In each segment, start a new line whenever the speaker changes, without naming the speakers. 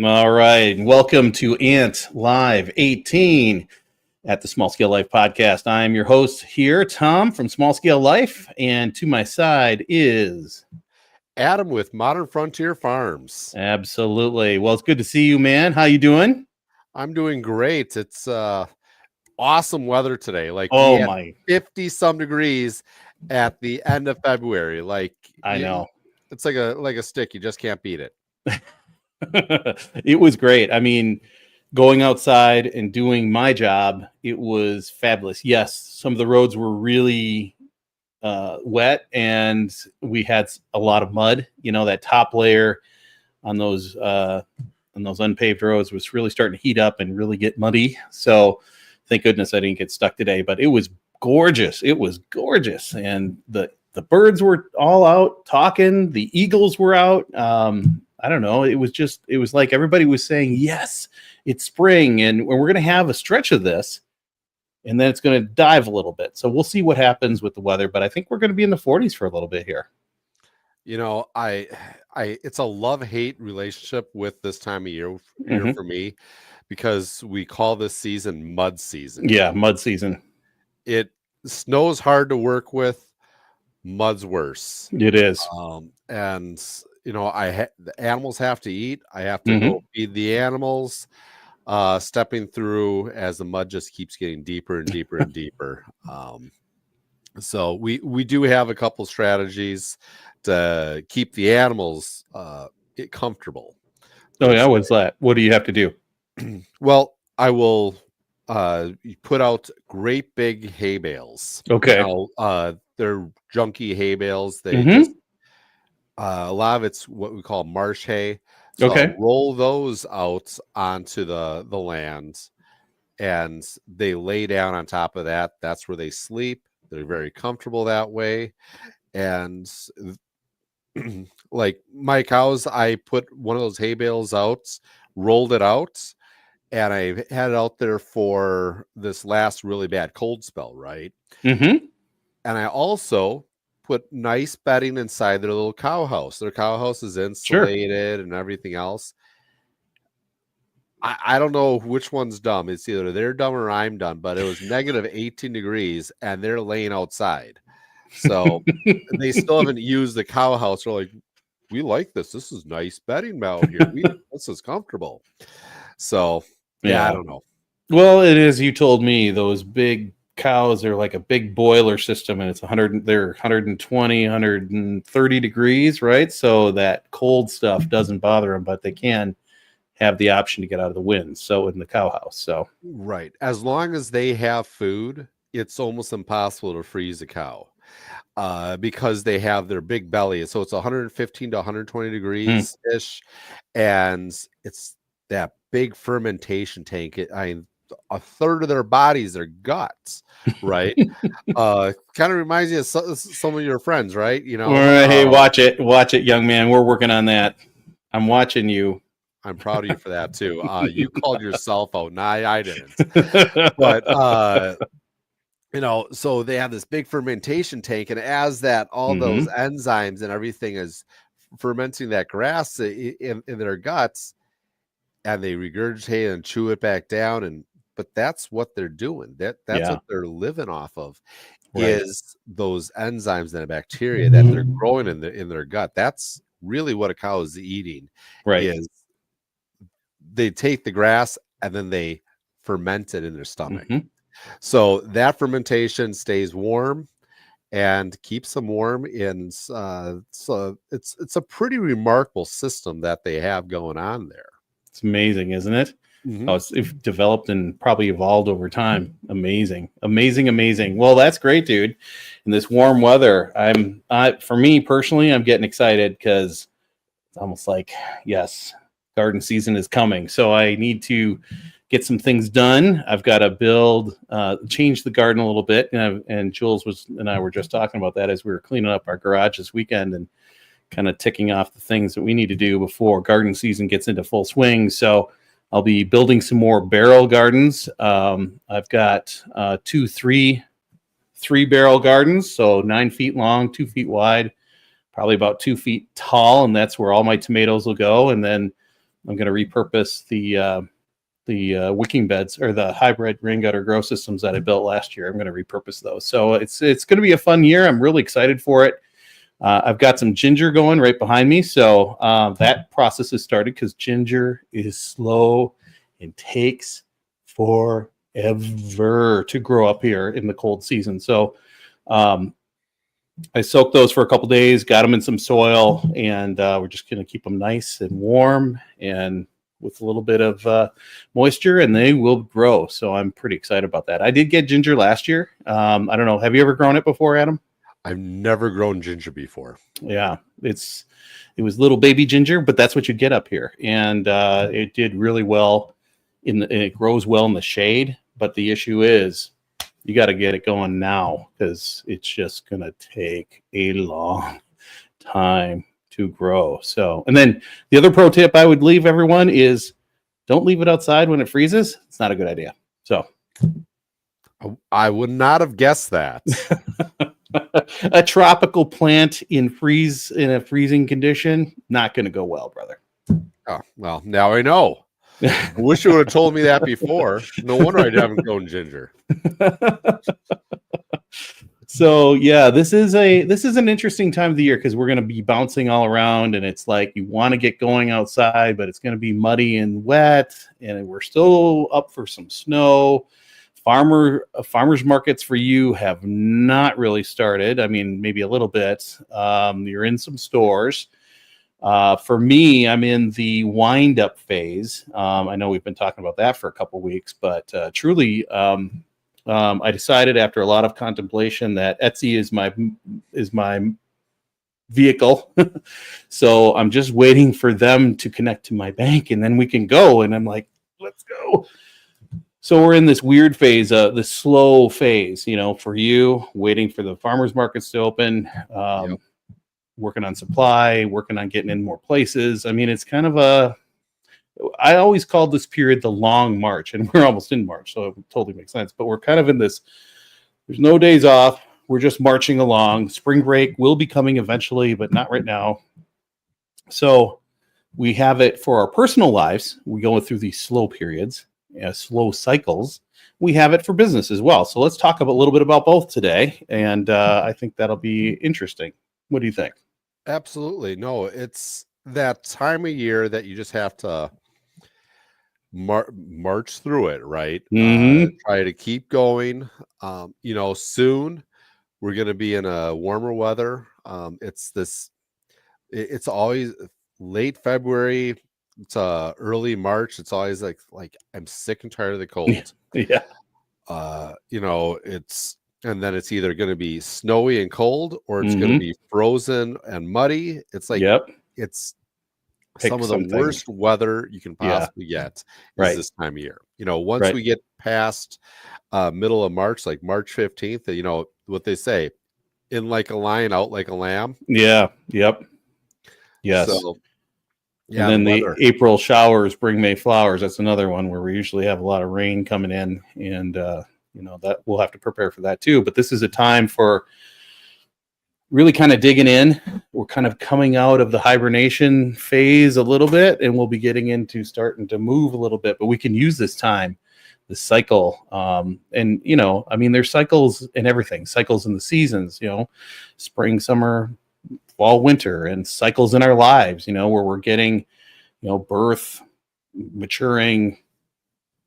All right. Welcome to Ant Live 18 at the Small Scale Life Podcast. I'm your host here, Tom from Small Scale Life, and to my side is
Adam with Modern Frontier Farms.
Absolutely. Well, it's good to see you, man. How you doing?
I'm doing great. It's awesome weather today. Like we
Oh
had
my,
50 some degrees at the end of February. Like
I know.
it's like a stick. You just can't beat it.
It was great. I mean, going outside and doing my job, it was fabulous. Yes, some of the roads were really wet, and we had a lot of mud. You know, that top layer on those unpaved roads was really starting to heat up and really get muddy. So, thank goodness I didn't get stuck today. But it was gorgeous. It was gorgeous, and the birds were all out talking. The eagles were out. I don't know. It was like everybody was saying, yes, it's spring, and we're going to have a stretch of this, and then it's going to dive a little bit. So we'll see what happens with the weather, but I think we're going to be in the 40s for a little bit here.
You know, it's a love-hate relationship with this time of year here for me, because we call this season mud season.
Yeah, mud season.
It snow's hard to work with. Mud's worse.
It is.
And you know, the animals have to eat. I have to go feed the animals, stepping through as the mud just keeps getting deeper and deeper and deeper. So we do have a couple strategies to keep the animals comfortable.
Oh yeah, what's that? What do you have to do?
Well, I will put out great big hay bales.
Okay.
Now, they're junky hay bales. They just a lot of it's what we call marsh hay. So I'll roll those out onto the land, and they lay down on top of that. That's where they sleep. They're very comfortable that way. And like my cows, I put one of those hay bales out, rolled it out, and I had it out there for this last really bad cold spell, right? And I also put nice bedding inside their little cow house. Their cow house is insulated and everything else. I don't know which one's dumb. It's either they're dumb or I'm dumb, but it was negative 18 degrees and they're laying outside. So they still haven't used the cow house. They're like, we like this. This is nice bedding out here. This is comfortable. So, yeah, I don't know.
Well, it is. You told me those big cows are like a big boiler system, and it's 120, 130 degrees, right? So that cold stuff doesn't bother them, but they can have the option to get out of the wind. So in the cow house. So
right. As long as they have food, it's almost impossible to freeze a cow. Because they have their big belly. So it's 115 to 120 degrees ish. And it's that big fermentation tank. A third of their bodies, their guts, right? Kind of reminds you of some of your friends, right? You know,
all right, hey, watch it, young man. We're working on that. I'm watching you.
I'm proud of you for that too. You called yourself out. Nah, I didn't. But you know, so they have this big fermentation tank, and as that, all those enzymes and everything is fermenting that grass in their guts, and they regurgitate and chew it back down. But that's what they're doing. That's what they're living off of, is those enzymes and the bacteria that they're growing in their gut. That's really what a cow is eating.
Right.
Is they take the grass and then they ferment it in their stomach. So that stays warm and keeps them warm. And so it's a pretty remarkable system that they have going on there.
It's amazing, isn't it? It's developed and probably evolved over time. Amazing. Well, that's great, dude. In this warm weather, for me personally, I'm getting excited because it's almost like, yes, garden season is coming. So I need to get some things done. I've got to change the garden a little bit. And Jules and I were just talking about that as we were cleaning up our garage this weekend and kind of ticking off the things that we need to do before garden season gets into full swing. So I'll be building some more barrel gardens. I've got 2 3-barrel gardens, so 9 feet long, 2 feet wide, probably about 2 feet tall, and that's where all my tomatoes will go. And then I'm going to repurpose the wicking beds or the hybrid rain gutter grow systems that I built last year. I'm going to repurpose those. So it's going to be a fun year. I'm really excited for it. I've got some ginger going right behind me. So that process has started because ginger is slow and takes forever to grow up here in the cold season. So I soaked those for a couple days, got them in some soil, and we're just going to keep them nice and warm and with a little bit of moisture, and they will grow. So I'm pretty excited about that. I did get ginger last year. I don't know. Have you ever grown it before, Adam?
I've never grown ginger before.
Yeah, it was little baby ginger, but that's what you get up here, and it did really well it grows well in the shade. But the issue is, you got to get it going now because it's just gonna take a long time to grow. So, and then the other pro tip I would leave everyone is, don't leave it outside when it freezes. It's not a good idea. So,
I would not have guessed that.
A tropical plant in a freezing condition, not going to go well, brother.
Oh, well, now I know. I wish you would have told me that before. No wonder I haven't grown ginger.
So yeah, this is an interesting time of the year because we're going to be bouncing all around, and it's like you want to get going outside, but it's going to be muddy and wet, and we're still up for some snow. Farmers markets for you have not really started. I mean, maybe a little bit. You're in some stores. For me, I'm in the wind up phase. I know we've been talking about that for a couple of weeks, but truly, I decided after a lot of contemplation that Etsy is my vehicle. So I'm just waiting for them to connect to my bank, and then we can go. And I'm like, let's go. So we're in this weird phase, the slow phase, for you, waiting for the farmers markets to open, working on supply, working on getting in more places. I mean, it's kind of I always called this period the long March, and we're almost in March, so it totally makes sense. But we're kind of in this, there's no days off. We're just marching along. Spring break will be coming eventually, but not right now. So we have it for our personal lives. We go through these slow periods. Slow cycles. We have it for business as well. So let's talk a little bit about both today, and I think that'll be interesting. What do you think?
Absolutely. No, it's that time of year that you just have to march through it, right?
Mm-hmm.
Try to keep going. Soon we're going to be in a warmer weather. It's always late February. It's early March. It's always like I'm sick and tired of the cold.
Yeah.
And then it's either going to be snowy and cold, or it's going to be frozen and muddy. It's like, it's some of the worst weather you can possibly get is this time of year. Once we get past middle of March, like March 15th, what they say, in like a lion, out like a lamb.
Yeah. Yep. Yes. So,
yeah,
and then the April showers bring May flowers. That's another one where we usually have a lot of rain coming in, and that we'll have to prepare for that too. But this is a time for really kind of digging in. We're kind of coming out of the hibernation phase a little bit, and we'll be getting into starting to move a little bit. But we can use this time, the cycle, and there's cycles in everything. Cycles in the seasons, spring, summer, fall, winter, and cycles in our lives, where we're getting, birth, maturing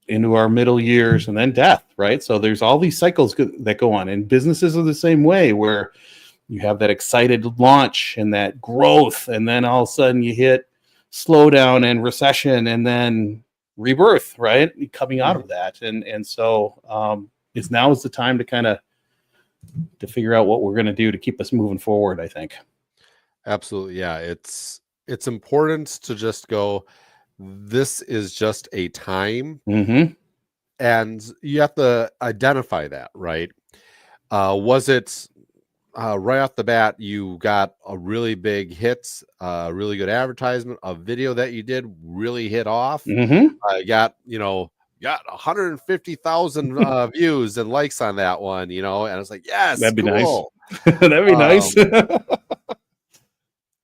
into our middle years, and then death, right? So there's all these cycles that go on, and businesses are the same way, where you have that excited launch and that growth, and then all of a sudden you hit slowdown and recession, and then rebirth, right? Coming out of that, and so now is the time to kind of to figure out what we're going to do to keep us moving forward, I think.
Absolutely. Yeah. It's important to just go, this is just a time.
Mm-hmm.
And you have to identify that, right? Was it right off the bat, you got a really big hit, really good advertisement, a video that you did really hit off.
Mm-hmm.
Got 150,000 views and likes on that one, and it's like, yes,
that'd be
cool.
Nice. That'd be nice.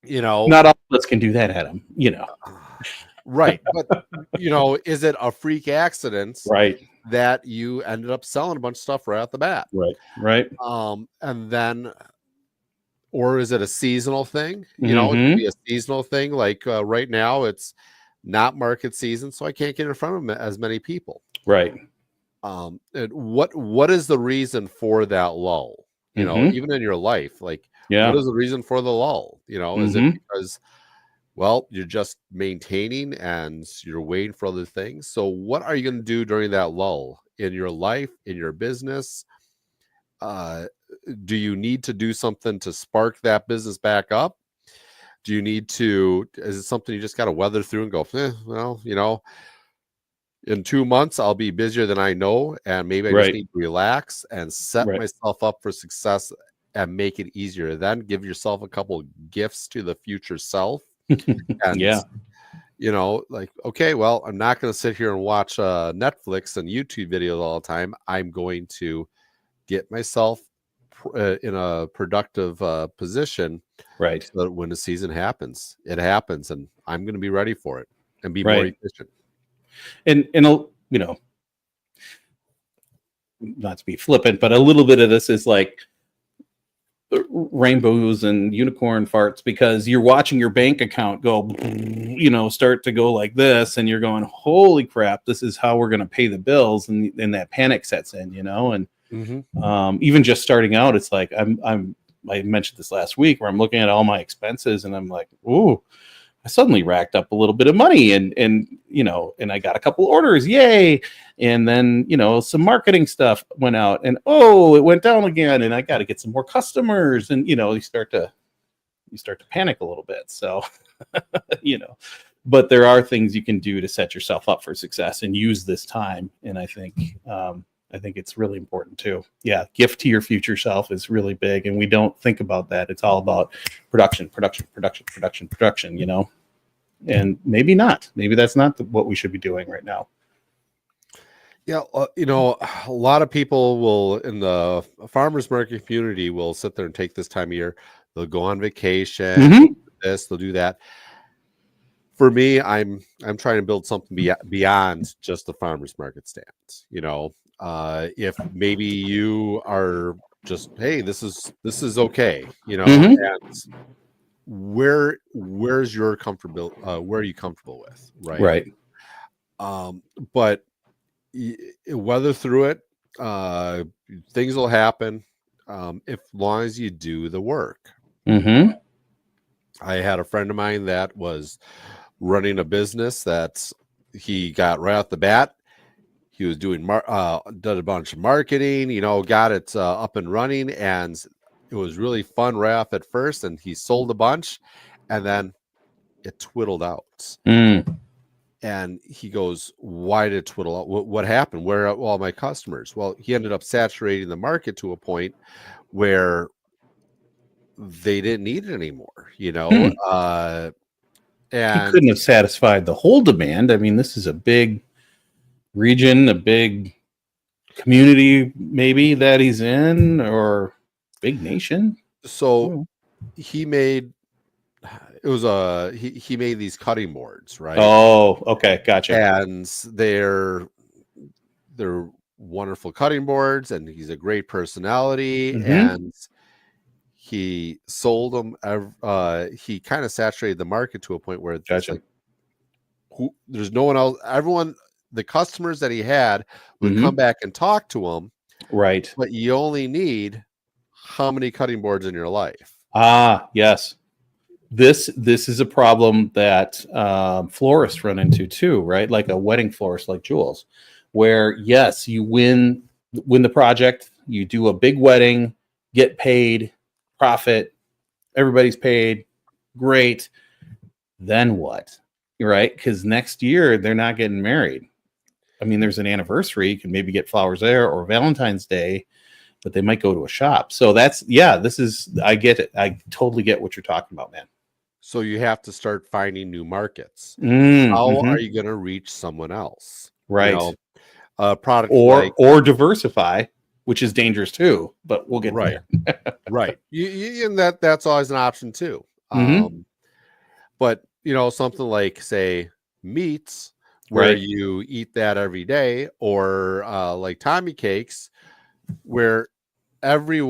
Not
all of us can do that, Adam.
Right. But, is it a freak accident
Right.
that you ended up selling a bunch of stuff right off the bat?
Right. Right.
And then, or is it a seasonal thing? It could
Mm-hmm.
be a seasonal thing. Like right now, it's not market season, so I can't get in front of as many people.
Right.
And what is the reason for that lull?
Mm-hmm.
Even in your life, like what
Yeah.
is the reason for the lull? Is it
Mm-hmm.
because, well, you're just maintaining and you're waiting for other things? So what are you going to do during that lull in your life, in your business? Uh, do you need to do something to spark that business back up? Do you need to, is it something you just got to weather through and go, well, in 2 months, I'll be busier than I know, and maybe I just
Right.
need to relax and set
Right.
myself up for success and make it easier. Then give yourself a couple gifts to the future self. And,
Yeah.
like, okay, well, I'm not going to sit here and watch Netflix and YouTube videos all the time. I'm going to get myself in a productive position
Right.
so that when the season happens, it happens, and I'm going to be ready for it and be more
Right.
efficient.
And not to be flippant, but a little bit of this is like rainbows and unicorn farts, because you're watching your bank account go, start to go like this, and you're going, holy crap, this is how we're going to pay the bills, and that panic sets in, and even just starting out, it's like I mentioned this last week, where I'm looking at all my expenses and I'm like, ooh, I suddenly racked up a little bit of money, and I got a couple orders, yay. And then, some marketing stuff went out, and it went down again, and I got to get some more customers. And, you start to panic a little bit. So, but there are things you can do to set yourself up for success and use this time. And I think it's really important too. Yeah. Gift to your future self is really big. And we don't think about that. It's all about production, and maybe not. Maybe that's not what we should be doing right now.
Yeah. A lot of people will, in the farmers market community, will sit there and take this time of year. They'll go on vacation, they'll do this, they'll do that. For me, I'm trying to build something beyond just the farmers market stands. If maybe you are just, hey, this is okay, and where's your comfortable, where are you comfortable with, right? But weather through it. Things will happen, if long as you do the work. I had a friend of mine that was running a business that he got right off the bat. He was doing did a bunch of marketing, got it up and running, and it was really fun right off at first. And he sold a bunch, and then it twiddled out. And he goes, why did it twiddle out? What happened? Where are all my customers? Well, he ended up saturating the market to a point where they didn't need it anymore,
And he
and
couldn't have satisfied the whole demand. I mean, this is a big region, a big community maybe that he's in, or big nation.
So he made he made these cutting boards, right?
Oh, okay, gotcha.
And they're wonderful cutting boards, and he's a great personality, and he sold them. He kind of saturated the market to a point where it's
Gotcha.
like, there's no one else. Everyone, the customers that he had would come back and talk to him,
right?
But you only need how many cutting boards in your life?
Ah, yes. This is a problem that florists run into too, right? Like a wedding florist like Jules, where yes, you win the project, you do a big wedding, get paid, profit, everybody's paid, great. Then what? Right? Because next year they're not getting married. I mean, there's an anniversary, you can maybe get flowers there, or Valentine's Day, but they might go to a shop. So I get it. I totally get what you're talking about, man.
So you have to start finding new markets. How are you going to reach someone else?
Right.
A product
or diversify, which is dangerous too, but we'll get there.
Right. And that's always an option too. But something like, say, meats where
Right.
you eat that every day, or like Tommy cakes, where every you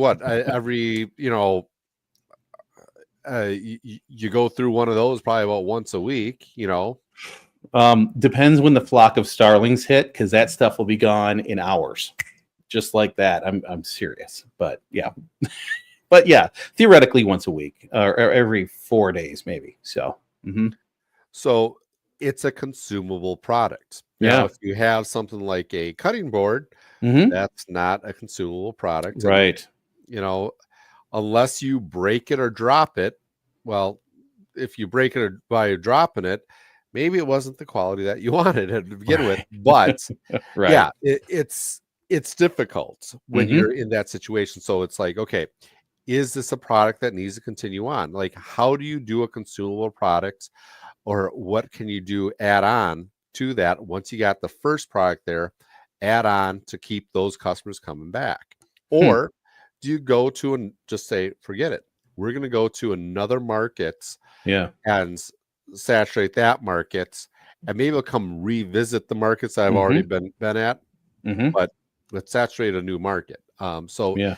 go through one of those probably about once a week,
Depends when the flock of starlings hit, because that stuff will be gone in hours, just like that. I'm serious, but yeah, but yeah, theoretically once a week or every 4 days maybe. So
So it's a consumable product. Now,
yeah,
if you have something like a cutting board,
hmm
that's not a consumable product. And,
right,
you know, unless you break it or drop it, well, if you break it by dropping it, maybe it wasn't the quality that you wanted to begin with.
right,
But
right.
yeah, it's difficult when
hmm
you're in that situation. So it's like, okay, is this a product that needs to continue on? Like, how do you do a consumable product, or what can you do add on to that once you got the first product there, add on to keep those customers coming back?
Hmm.
Or do you go to and just say, forget it, we're going to go to another market
Yeah.
and saturate that market, and maybe we'll come revisit the markets I've already
hmm
been at,
hmm
but let's saturate a new market.
Yeah.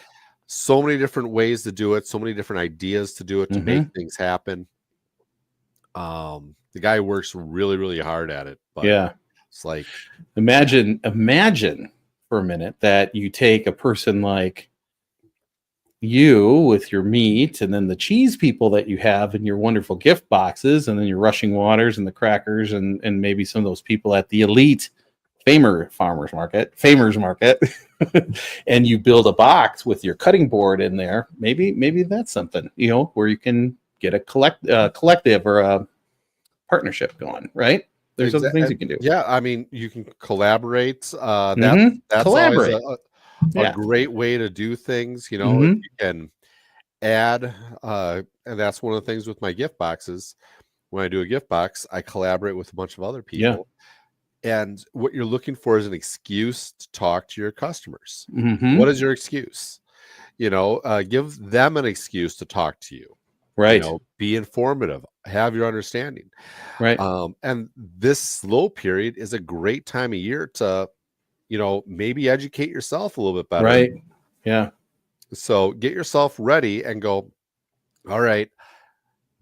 So many different ways to do it, so many different ideas to do it, to make
hmm
things happen. The guy works really, really hard at it, but
Yeah.
it's like,
Imagine for a minute that you take a person like you with your meat, and then the cheese people that you have in your wonderful gift boxes, and then your rushing waters and the crackers, and maybe some of those people at the elite famers market, and you build a box with your cutting board in there. Maybe that's something, where you can get a collective or a partnership going, right? There's other things you can do.
yeah, I mean, you can collaborate. That's always
Collaborate.
a
Yeah.
great way to do things. If
hmm
you can add, and that's one of the things with my gift boxes. When I do a gift box, I collaborate with a bunch of other
Yeah.
people. And what you're looking for is an excuse to talk to your customers. What
hmm
is your excuse? Give them an excuse to talk to you.
Right.
Be informative, have your understanding.
Right.
And this slow period is a great time of year to, maybe educate yourself a little bit better.
Right. Yeah.
So get yourself ready and go, all right,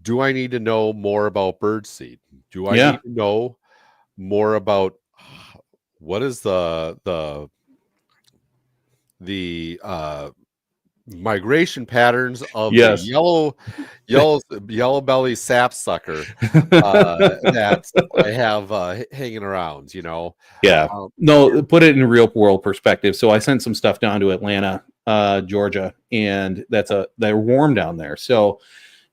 do I need to know more about birdseed? Do I
Yeah.
need to know more about what is the migration patterns of the
Yes.
yellow belly sapsucker that I have hanging around,
Yeah.
um,
No, put it in real world perspective. So I sent some stuff down to Atlanta, Georgia, and they're warm down there. So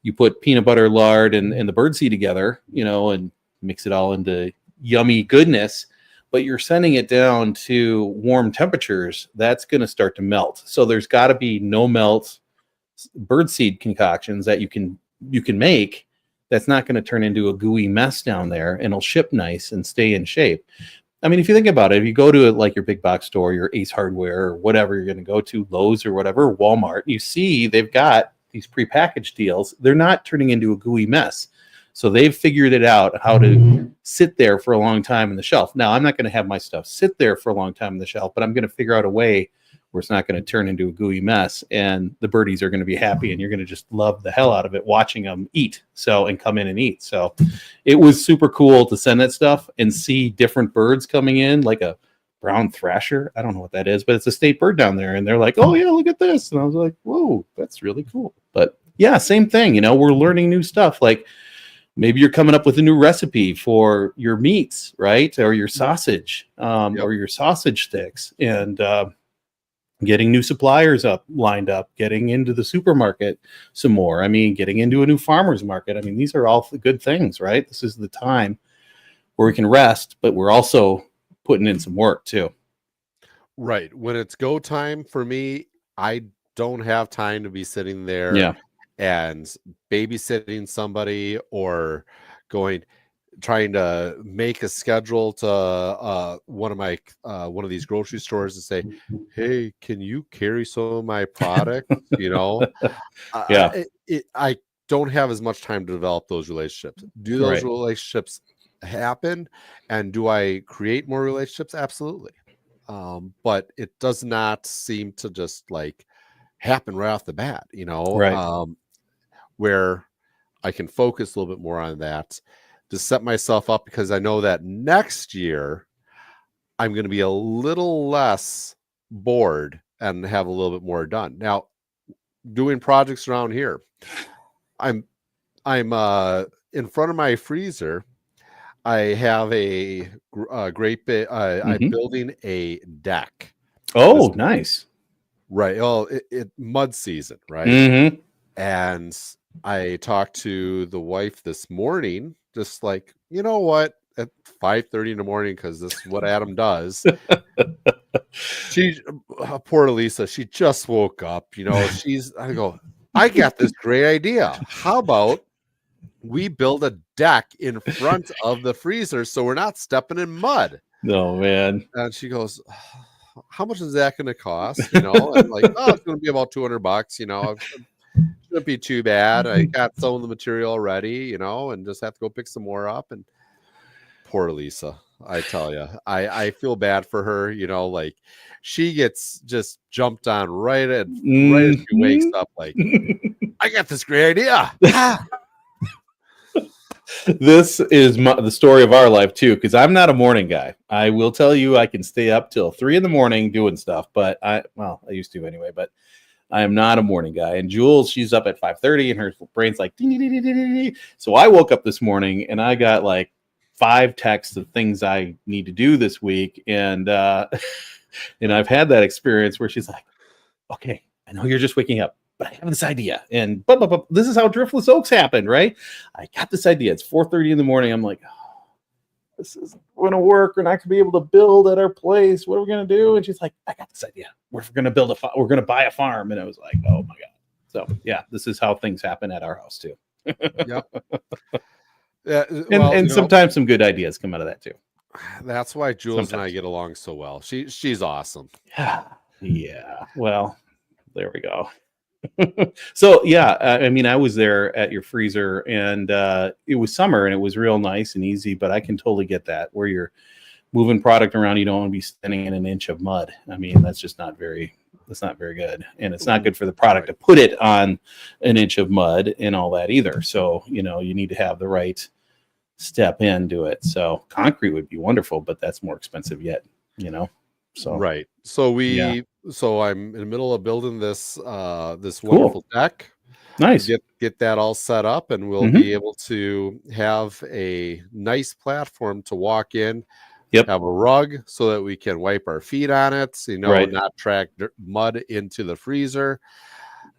you put peanut butter, lard, and the birdseed together, and mix it all into yummy goodness. But you're sending it down to warm temperatures. That's going to start to melt. So there's got to be no melt birdseed concoctions that you can make. That's not going to turn into a gooey mess down there, and it'll ship nice and stay in shape. I mean, if you think about it, if you go to like your big box store, your Ace Hardware, or whatever you're going to go to, Lowe's or whatever, Walmart, you see they've got these prepackaged deals. They're not turning into a gooey mess. So they've figured it out how to sit there for a long time in the shelf. Now, I'm not going to have my stuff sit there for a long time in the shelf, but I'm going to figure out a way where it's not going to turn into a gooey mess, and the birdies are going to be happy, and you're going to just love the hell out of it watching them eat. And come in and eat. So it was super cool to send that stuff and see different birds coming in, like a brown thrasher. I don't know what that is, but it's a state bird down there. And they're like, oh, yeah, look at this. And I was like, whoa, that's really cool. But yeah, same thing. We're learning new stuff. Like maybe you're coming up with a new recipe for your meats, right? Or your sausage,
Yep.
or your sausage sticks. And, getting new suppliers lined up, getting into the supermarket some more. I mean, getting into a new farmer's market. I mean, these are all good things, right? This is the time where we can rest, but we're also putting in some work too.
Right. When it's go time for me, I don't have time to be sitting there
Yeah.
and babysitting somebody, or going trying to make a schedule to one of these grocery stores and say, hey, can you carry some of my product?
Yeah.
I don't have as much time to develop those relationships. Do those
Right.
relationships happen. And do I create more relationships? Absolutely. But it does not seem to just like happen right off the bat,
Right.
where I can focus a little bit more on that to set myself up, because I know that next year I'm going to be a little less bored and have a little bit more done. Now, doing projects around here, I'm in front of my freezer. I have a great bit. I'm
Hmm.
building a deck. This
Oh, nice.
right. Oh, it mud season, right?
Hmm.
And I talked to the wife this morning, just like, you know what, at 5:30 in the morning, because this is what Adam does. She, poor Lisa, she just woke up. I go, I got this great idea. How about we build a deck in front of the freezer so we're not stepping in mud?
Oh man.
And she goes, how much is that going to cost? And like, oh, it's going to be about $200. Shouldn't be too bad. I got some of the material already, and just have to go pick some more up. And poor Lisa, I tell you, I feel bad for her. Like she gets just jumped on right as she wakes
Mhm.
up. Like, I got this great idea.
This is the story of our life too, because I'm not a morning guy. I will tell you, I can stay up till 3 a.m. doing stuff, but I used to anyway. But I am not a morning guy. And Jules, she's up at 5:30, and her brain's like, ding, ding, ding, ding, ding, ding. So I woke up this morning and I got like 5 texts of things I need to do this week, and and I've had that experience where she's like, okay, I know you're just waking up, but I have this idea. And but this is how Driftless Oaks happened, right? I got this idea. It's 4:30 in the morning. I'm like, oh, this isn't going to work. We're not going to be able to build at our place. What are we going to do? And she's like, I got this idea. We're going to we're going to buy a farm. And I was like, oh my God. So yeah, this is how things happen at our house too.
Yep. Yeah.
And sometimes some good ideas come out of that too.
That's why Jules and I
Sometimes.
get along so well. She's awesome.
Yeah. Well, there we go. So yeah, I mean, I was there at your freezer, and it was summer, and it was real nice and easy. But I can totally get that where you're moving product around, you don't want to be standing in an inch of mud. I mean, that's just not very. That's not very good, and it's not good for the product to put it on an inch of mud and all that either. So you need to have the right step into it. So concrete would be wonderful, but that's more expensive yet. So
Right. So
yeah,
I'm in the middle of building this
cool,
wonderful deck.
nice.
Get that all set up, and we'll
Mm-hmm.
be able to have a nice platform to walk in,
Yep.
have a rug so that we can wipe our feet on it,
Right.
not track mud into the freezer.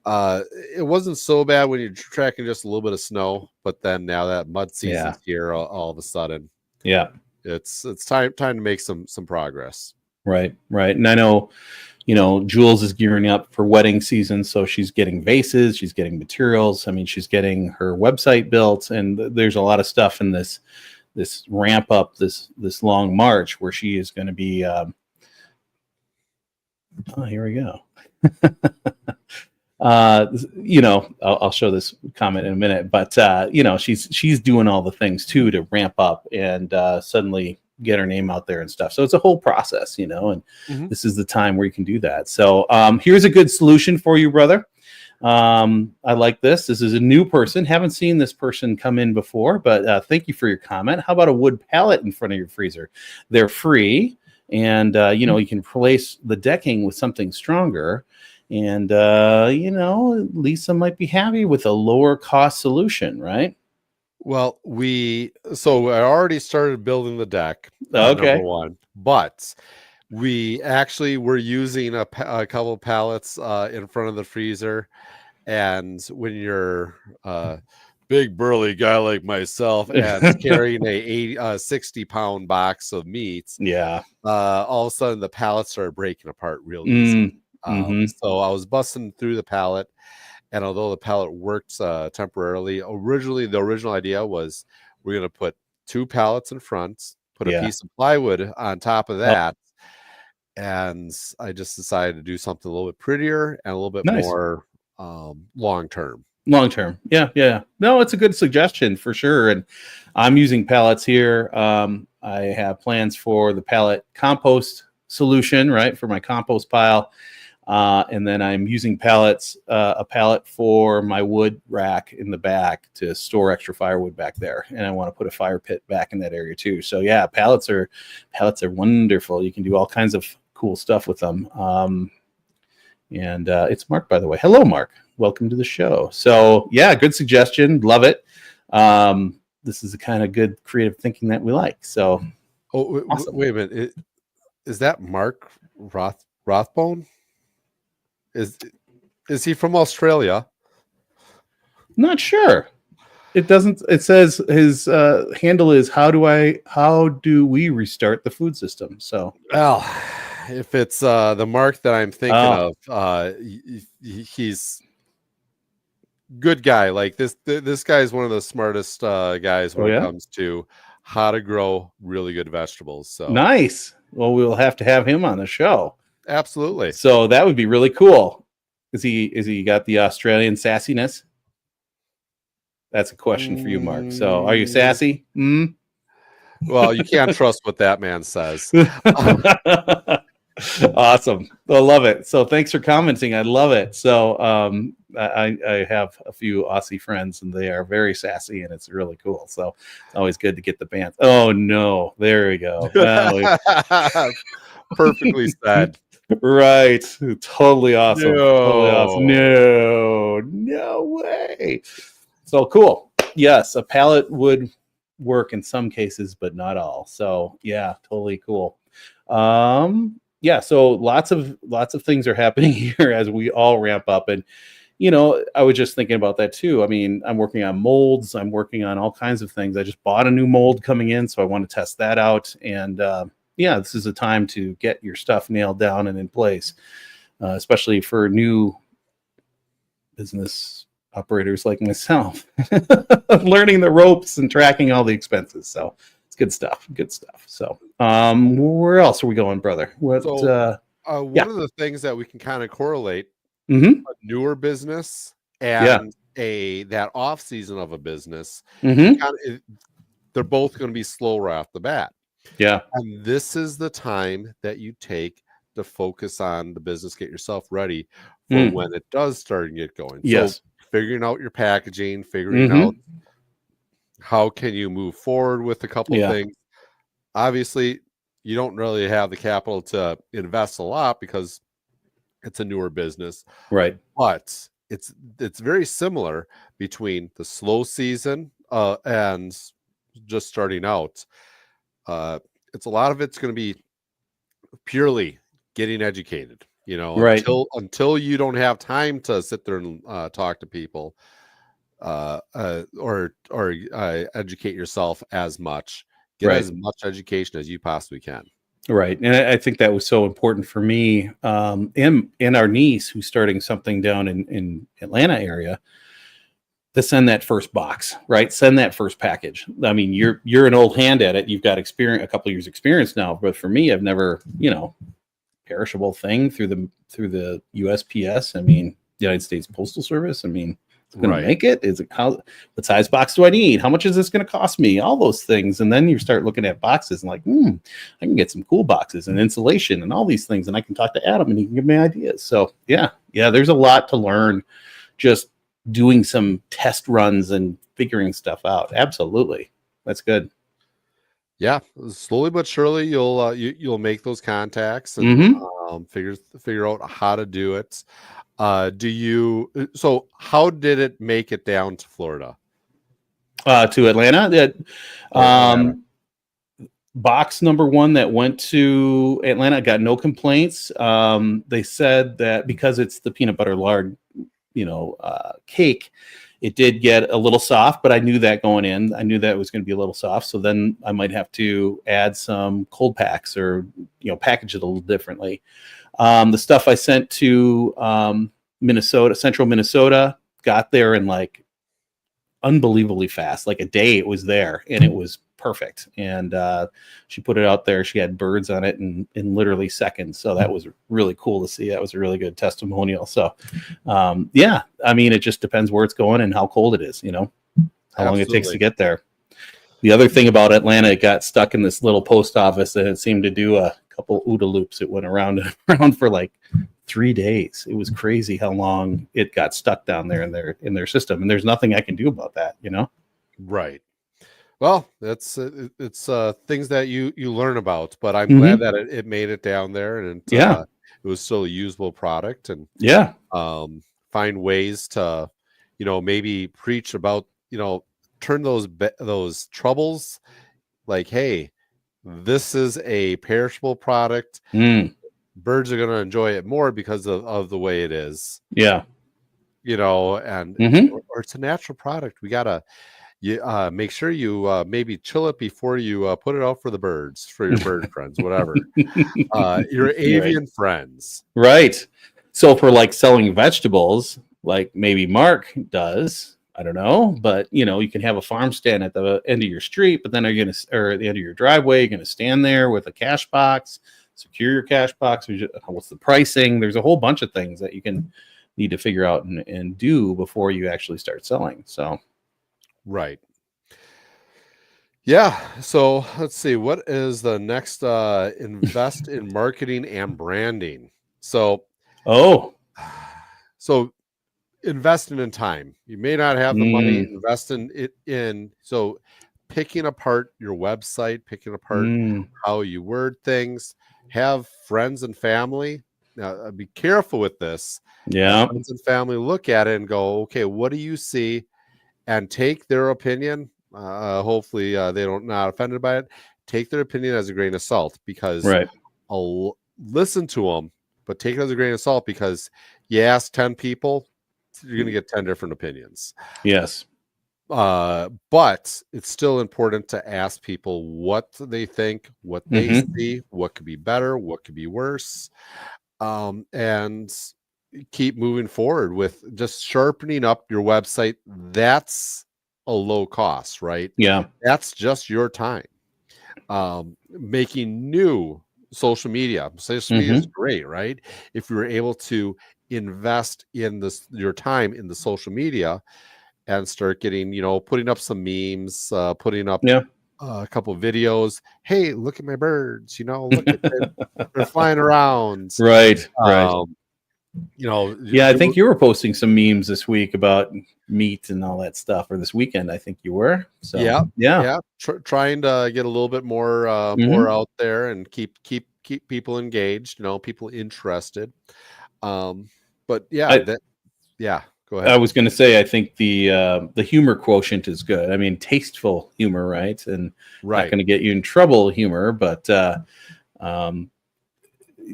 It wasn't so bad when you're tracking just a little bit of snow, but then now that mud season's here, all of a sudden,
Yeah.
it's time to make some progress.
Right. And I know, Jules is gearing up for wedding season, so she's getting vases, she's getting materials. I mean, she's getting her website built, and there's a lot of stuff in this ramp up, this long march where she is going to be. Here we go. I'll show this comment in a minute, but she's doing all the things too to ramp up and suddenly get her name out there and stuff. So it's a whole process, and this is the time where you can do that. So here's a good solution for you, brother. I like this. This is a new person. Haven't seen this person come in before, but thank you for your comment. How about a wood pallet in front of your freezer? They're free, and you can replace the decking with something stronger. And Lisa might be happy with a lower cost solution, right?
Well, I already started building the deck, number
Okay.
one, but we actually were using a couple of pallets in front of the freezer. And when you're a big burly guy like myself and carrying a 60-pound box of meats,
Yeah.
all of a sudden the pallets started breaking apart real easy. So I was busting through the pallet, and although the pallet worked temporarily, originally the original idea was we're going to put 2 pallets in front, put a piece of plywood on top of that, and I just decided to do something a little bit prettier and a little bit
Nice.
more long term.
Long term. Yeah. No, it's a good suggestion for sure. And I'm using pallets here. I have plans for the pallet compost solution, right, for my compost pile. And then I'm using pallets, a pallet for my wood rack in the back to store extra firewood back there. And I want to put a fire pit back in that area too. So yeah, pallets are wonderful. You can do all kinds of cool stuff with them. And it's Mark, by the way. Hello, Mark. Welcome to the show. So yeah, good suggestion. Love it. This is the kind of good creative thinking that we like. So
awesome. Wait a minute. Is that Mark Rothbone? Is he from Australia?
Not sure. It doesn't. It says his handle is how do we restart the food system? So
well, if it's the Mark that I'm thinking of, he's good guy. Like this guy is one of the smartest guys when it comes to how to grow really good vegetables. So
nice. Well, we'll have to have him on the show.
Absolutely.
So that would be really cool. Is he got the Australian sassiness? That's a question for you, Mark. So are you sassy?
Well, you can't trust what that man says.
Awesome. I love it. So thanks for commenting. I love it. So I have a few Aussie friends and they are very sassy and it's really cool. So it's always good to get the band. Oh no, there we go.
Perfectly said.
Right. Totally awesome.
No.
Totally awesome. No way. So cool. Yes, a pallet would work in some cases, but not all. So yeah, totally cool. Yeah, so lots of things are happening here as we all ramp up. And I was just thinking about that too. I mean, I'm working on molds, I'm working on all kinds of things. I just bought a new mold coming in, so I want to test that out. And yeah, this is a time to get your stuff nailed down and in place, especially for new business operators like myself, learning the ropes and tracking all the expenses. So it's good stuff. So where else are we going, brother? One of
the things that we can kind of correlate
a
newer business and that off season of a business, they're both going to be slower off the bat.
Yeah.
And this is the time that you take to focus on the business, get yourself ready for when it does start and get going.
Yes.
So figuring out your packaging, figuring out how can you move forward with a couple of things. Obviously, you don't really have the capital to invest a lot because it's a newer business.
Right.
But it's very similar between the slow season and just starting out. It's a lot of it's going to be purely getting educated,
right.
until you don't have time to sit there and talk to people or educate yourself as much. Get as much education as you possibly can.
Right. And I think that was so important for me and our niece who's starting something down in Atlanta area to send that first box, right? Send that first package. I mean, you're an old hand at it. You've got experience, a couple of years experience now, but for me, I've never, perishable thing through the USPS. I mean, United States Postal Service. I mean, it's going to make it. Is it what size box do I need? How much is this going to cost me? All those things. And then you start looking at boxes and like, I can get some cool boxes and insulation and all these things. And I can talk to Adam and he can give me ideas. So yeah, there's a lot to learn just doing some test runs and figuring stuff out. Absolutely. That's good.
Yeah, slowly but surely you'll make those contacts and figure out how to do it. So how did it make it down to Florida?
To Atlanta? Box number one that went to Atlanta got no complaints. They said that because it's the peanut butter lard, cake, it did get a little soft, but I knew that going in. I knew that it was going to be a little soft. So then I might have to add some cold packs or, package it a little differently. The stuff I sent to Minnesota, central Minnesota, got there in like unbelievably fast. Like a day it was there and it was perfect. And she put it out there. She had birds on it in literally seconds. So that was really cool to see. That was a really good testimonial. So yeah, I mean, it just depends where it's going and how cold it is, how long it takes to get there. The other thing about Atlanta, it got stuck in this little post office and it seemed to do a couple OODA loops. It went around and around for like 3 days. It was crazy how long it got stuck down there in their system. And there's nothing I can do about that,
Right. Well, it's things that you learn about, but I'm glad that it made it down there, and it was still a usable product, and find ways to, maybe preach about, turn those troubles like, hey, this is a perishable product. Birds are going to enjoy it more because of the way it is.
Yeah.
And or it's a natural product. We gotta make sure you maybe chill it before you put it out for the birds, for your bird friends, whatever. Your avian friends.
Right. So for like selling vegetables, like maybe Mark does, I don't know, but you can have a farm stand at the end of your street, but then or at the end of your driveway, you're going to stand there with a cash box, secure your cash box. What's the pricing? There's a whole bunch of things that you can need to figure out and do before you actually start selling. So.
Right. Yeah. So let's see. What is the next? Invest in marketing and branding. So, investing in time. You may not have the money. Invest in it. So picking apart your website, picking apart how you word things, have friends and family. Now, be careful with this.
Yeah.
Friends and family look at it and go, okay, what do you see? And take their opinion. Hopefully they don't not offended by it. Take their opinion as a grain of salt, because I'll listen to them, but take it as a grain of salt, because you ask 10 people, you're going to get 10 different opinions.
Yes.
But it's still important to ask people what they think, what they see, what could be better, what could be worse, and keep moving forward with just sharpening up your website. That's a low cost, right?
Yeah.
That's just your time. Making new social media. Social media is great, right? If you were able to invest in your time in the social media and start getting, putting up some memes, putting up a couple of videos. Hey, look at my birds, look at they're flying around.
Right. I think you were posting some memes this week about meat and all that stuff, or this weekend, I think you were. So
trying to get a little bit more more out there and keep people engaged, people interested. But go ahead.
I was going to say, I think the humor quotient is good. I mean, tasteful humor, right? And not going to get you in trouble humor, but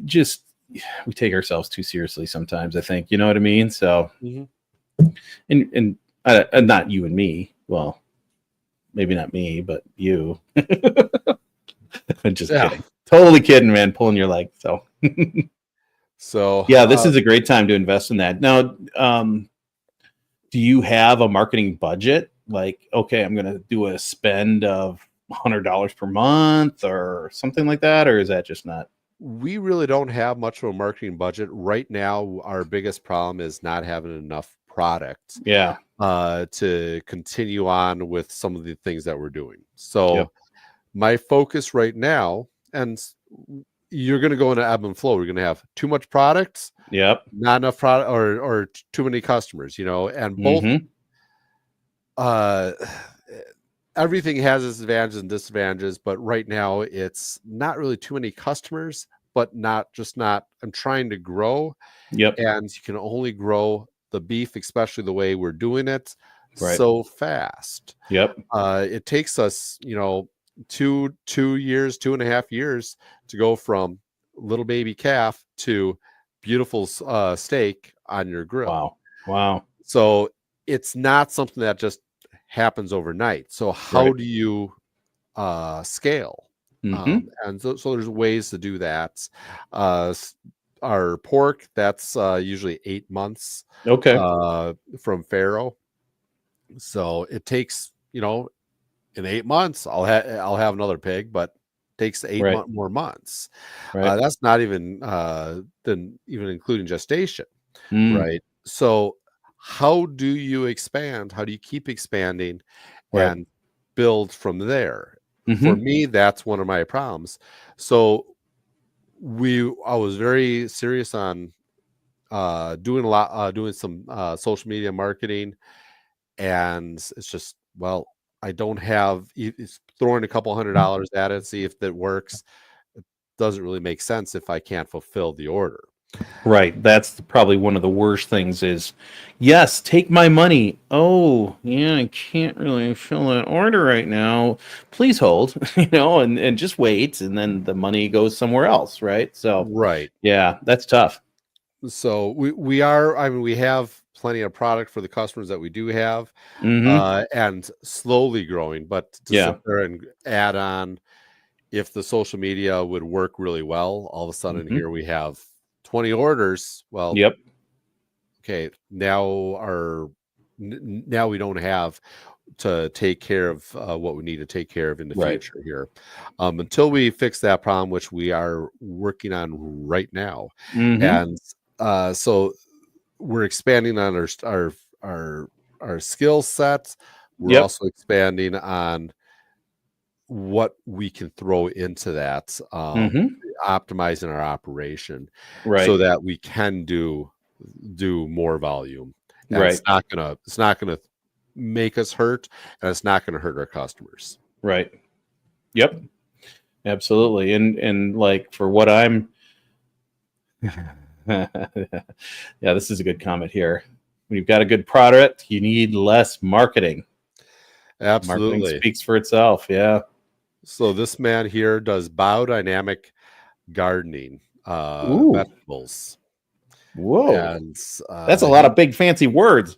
just we take ourselves too seriously sometimes, I think. You know what I mean? So, and not you and me. Well, maybe not me, but you. I'm just kidding. Totally kidding, man. Pulling your leg. So, this is a great time to invest in that. Now, do you have a marketing budget? Like, okay, I'm going to do a spend of $100 per month or something like that, or is that just not?
We really don't have much of a marketing budget right now. Our biggest problem is not having enough product to continue on with some of the things that we're doing. So my focus right now, and you're going to go into ebb and flow. We're going to have too much products, not enough product, or too many customers, and both. Everything has its advantages and disadvantages, but right now it's not really too many customers, but I'm trying to grow. And you can only grow the beef, especially the way we're doing it, so fast. It takes us, 2.5 years to go from little baby calf to beautiful steak on your grill.
Wow.
So it's not something that just happens overnight. So how do you scale? And so there's ways to do that. Our pork, that's usually 8 months from farrow. So it takes, in 8 months, I'll have another pig, but it takes
Right.
more months.
Right.
That's not even then even including gestation,
Mm,
right? So how do you expand? How do you keep expanding
right.
and build from there? For
Mm-hmm.
me, that's one of my problems. So I was very serious on doing some social media marketing, and it's just, well, I don't have it's throwing a couple $100 at it, see if that works. It doesn't really make sense if I can't fulfill the order.
Right. That's probably one of the worst things is, yes, take my money. Oh, yeah, I can't really fill that order right now. Please hold, and just wait. And then the money goes somewhere else. Right. So,
Right.
yeah, that's tough.
So we are, I mean, we have plenty of product for the customers that we do have,
Mm-hmm.
and slowly growing, but to sit
Yeah.
there and add on, if the social media would work really well, all of a sudden
Mm-hmm.
here we have 20 orders. Well,
Yep.
okay, now we don't have to take care of what we need to take care of in the
Right.
future here, until we fix that problem, which we are working on right now.
Mm-hmm.
And so we're expanding on our skill sets. We're
Yep.
also expanding on what we can throw into that,
Mm-hmm.
optimizing our operation so
Right.
that we can do more volume, and
Right.
it's not gonna make us hurt, and it's not gonna hurt our customers.
Right. Yep. Absolutely. And like for what I'm yeah, this is a good comment here. When you've got a good product, you need less marketing. Marketing
Absolutely.
speaks for itself. Yeah.
So this man here does biodynamic gardening,
Ooh.
vegetables,
Whoa.
and
That's a lot
he
of big fancy words.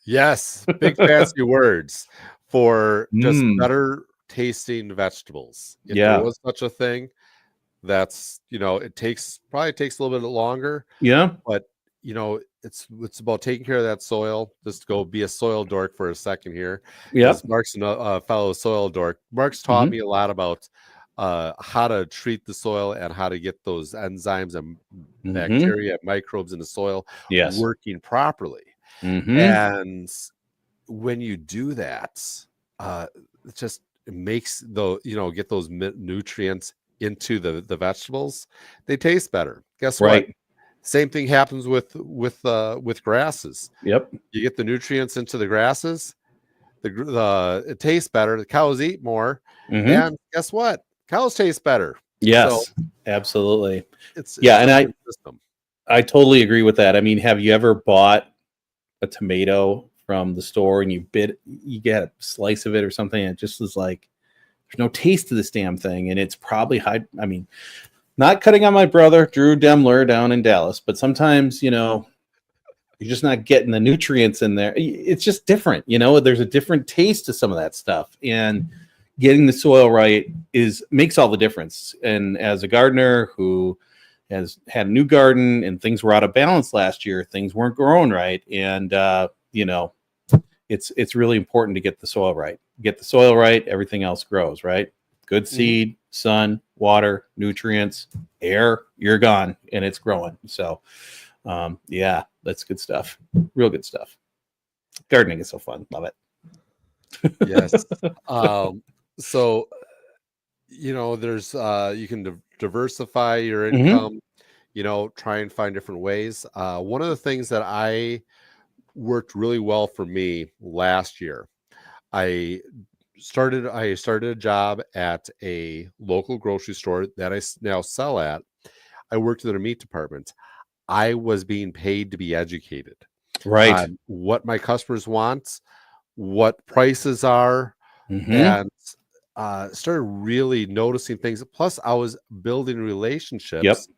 yes, big fancy words for just
Mm.
better tasting vegetables. If there
Yeah.
was such a thing, that's, it probably takes a little bit longer,
Yeah.
but it's about taking care of that soil. Just go be a soil dork for a second here,
Yep.
because Mark's a fellow soil dork. Mark's taught
Hmm.
me a lot about how to treat the soil and how to get those enzymes and
Hmm.
bacteria, microbes in the soil
Yes.
working properly.
Hmm.
And when you do that, uh, it makes get those nutrients into the vegetables. They taste better. Guess what?
Right.
Same thing happens with grasses.
Yep.
You get the nutrients into the grasses, it tastes better. The cows eat more,
Hmm.
and guess what? Cows taste better. So
Yes. Absolutely. Yeah.
it's a
And
win system.
I totally agree with that. I mean, have you ever bought a tomato from the store and you get a slice of it or something, and it just is like there's no taste to this damn thing, and it's probably high. I mean, not cutting on my brother Drew Demler down in Dallas, but sometimes you're just not getting the nutrients in there. It's just different, There's a different taste to some of that stuff, and getting the soil right is makes all the difference. And as a gardener who has had a new garden and things were out of balance last year, things weren't growing right, and it's really important to get the soil right. Get the soil right, everything else grows, right? Good
Mhm.
seed, sun, water, nutrients, air, you're gone, and it's growing. So, yeah, that's good stuff. Real good stuff. Gardening is so fun. Love
Yes.
it.
So there's you can diversify your
Hmm.
income, try and find different ways. One of the things that I worked really well for me last year, I I started a job at a local grocery store that now sell at. I worked in the meat department. I was being paid to be educated
Right.
on what my customers want, what prices are,
Hmm.
and started really noticing things. Plus, I was building
Yep.
relationships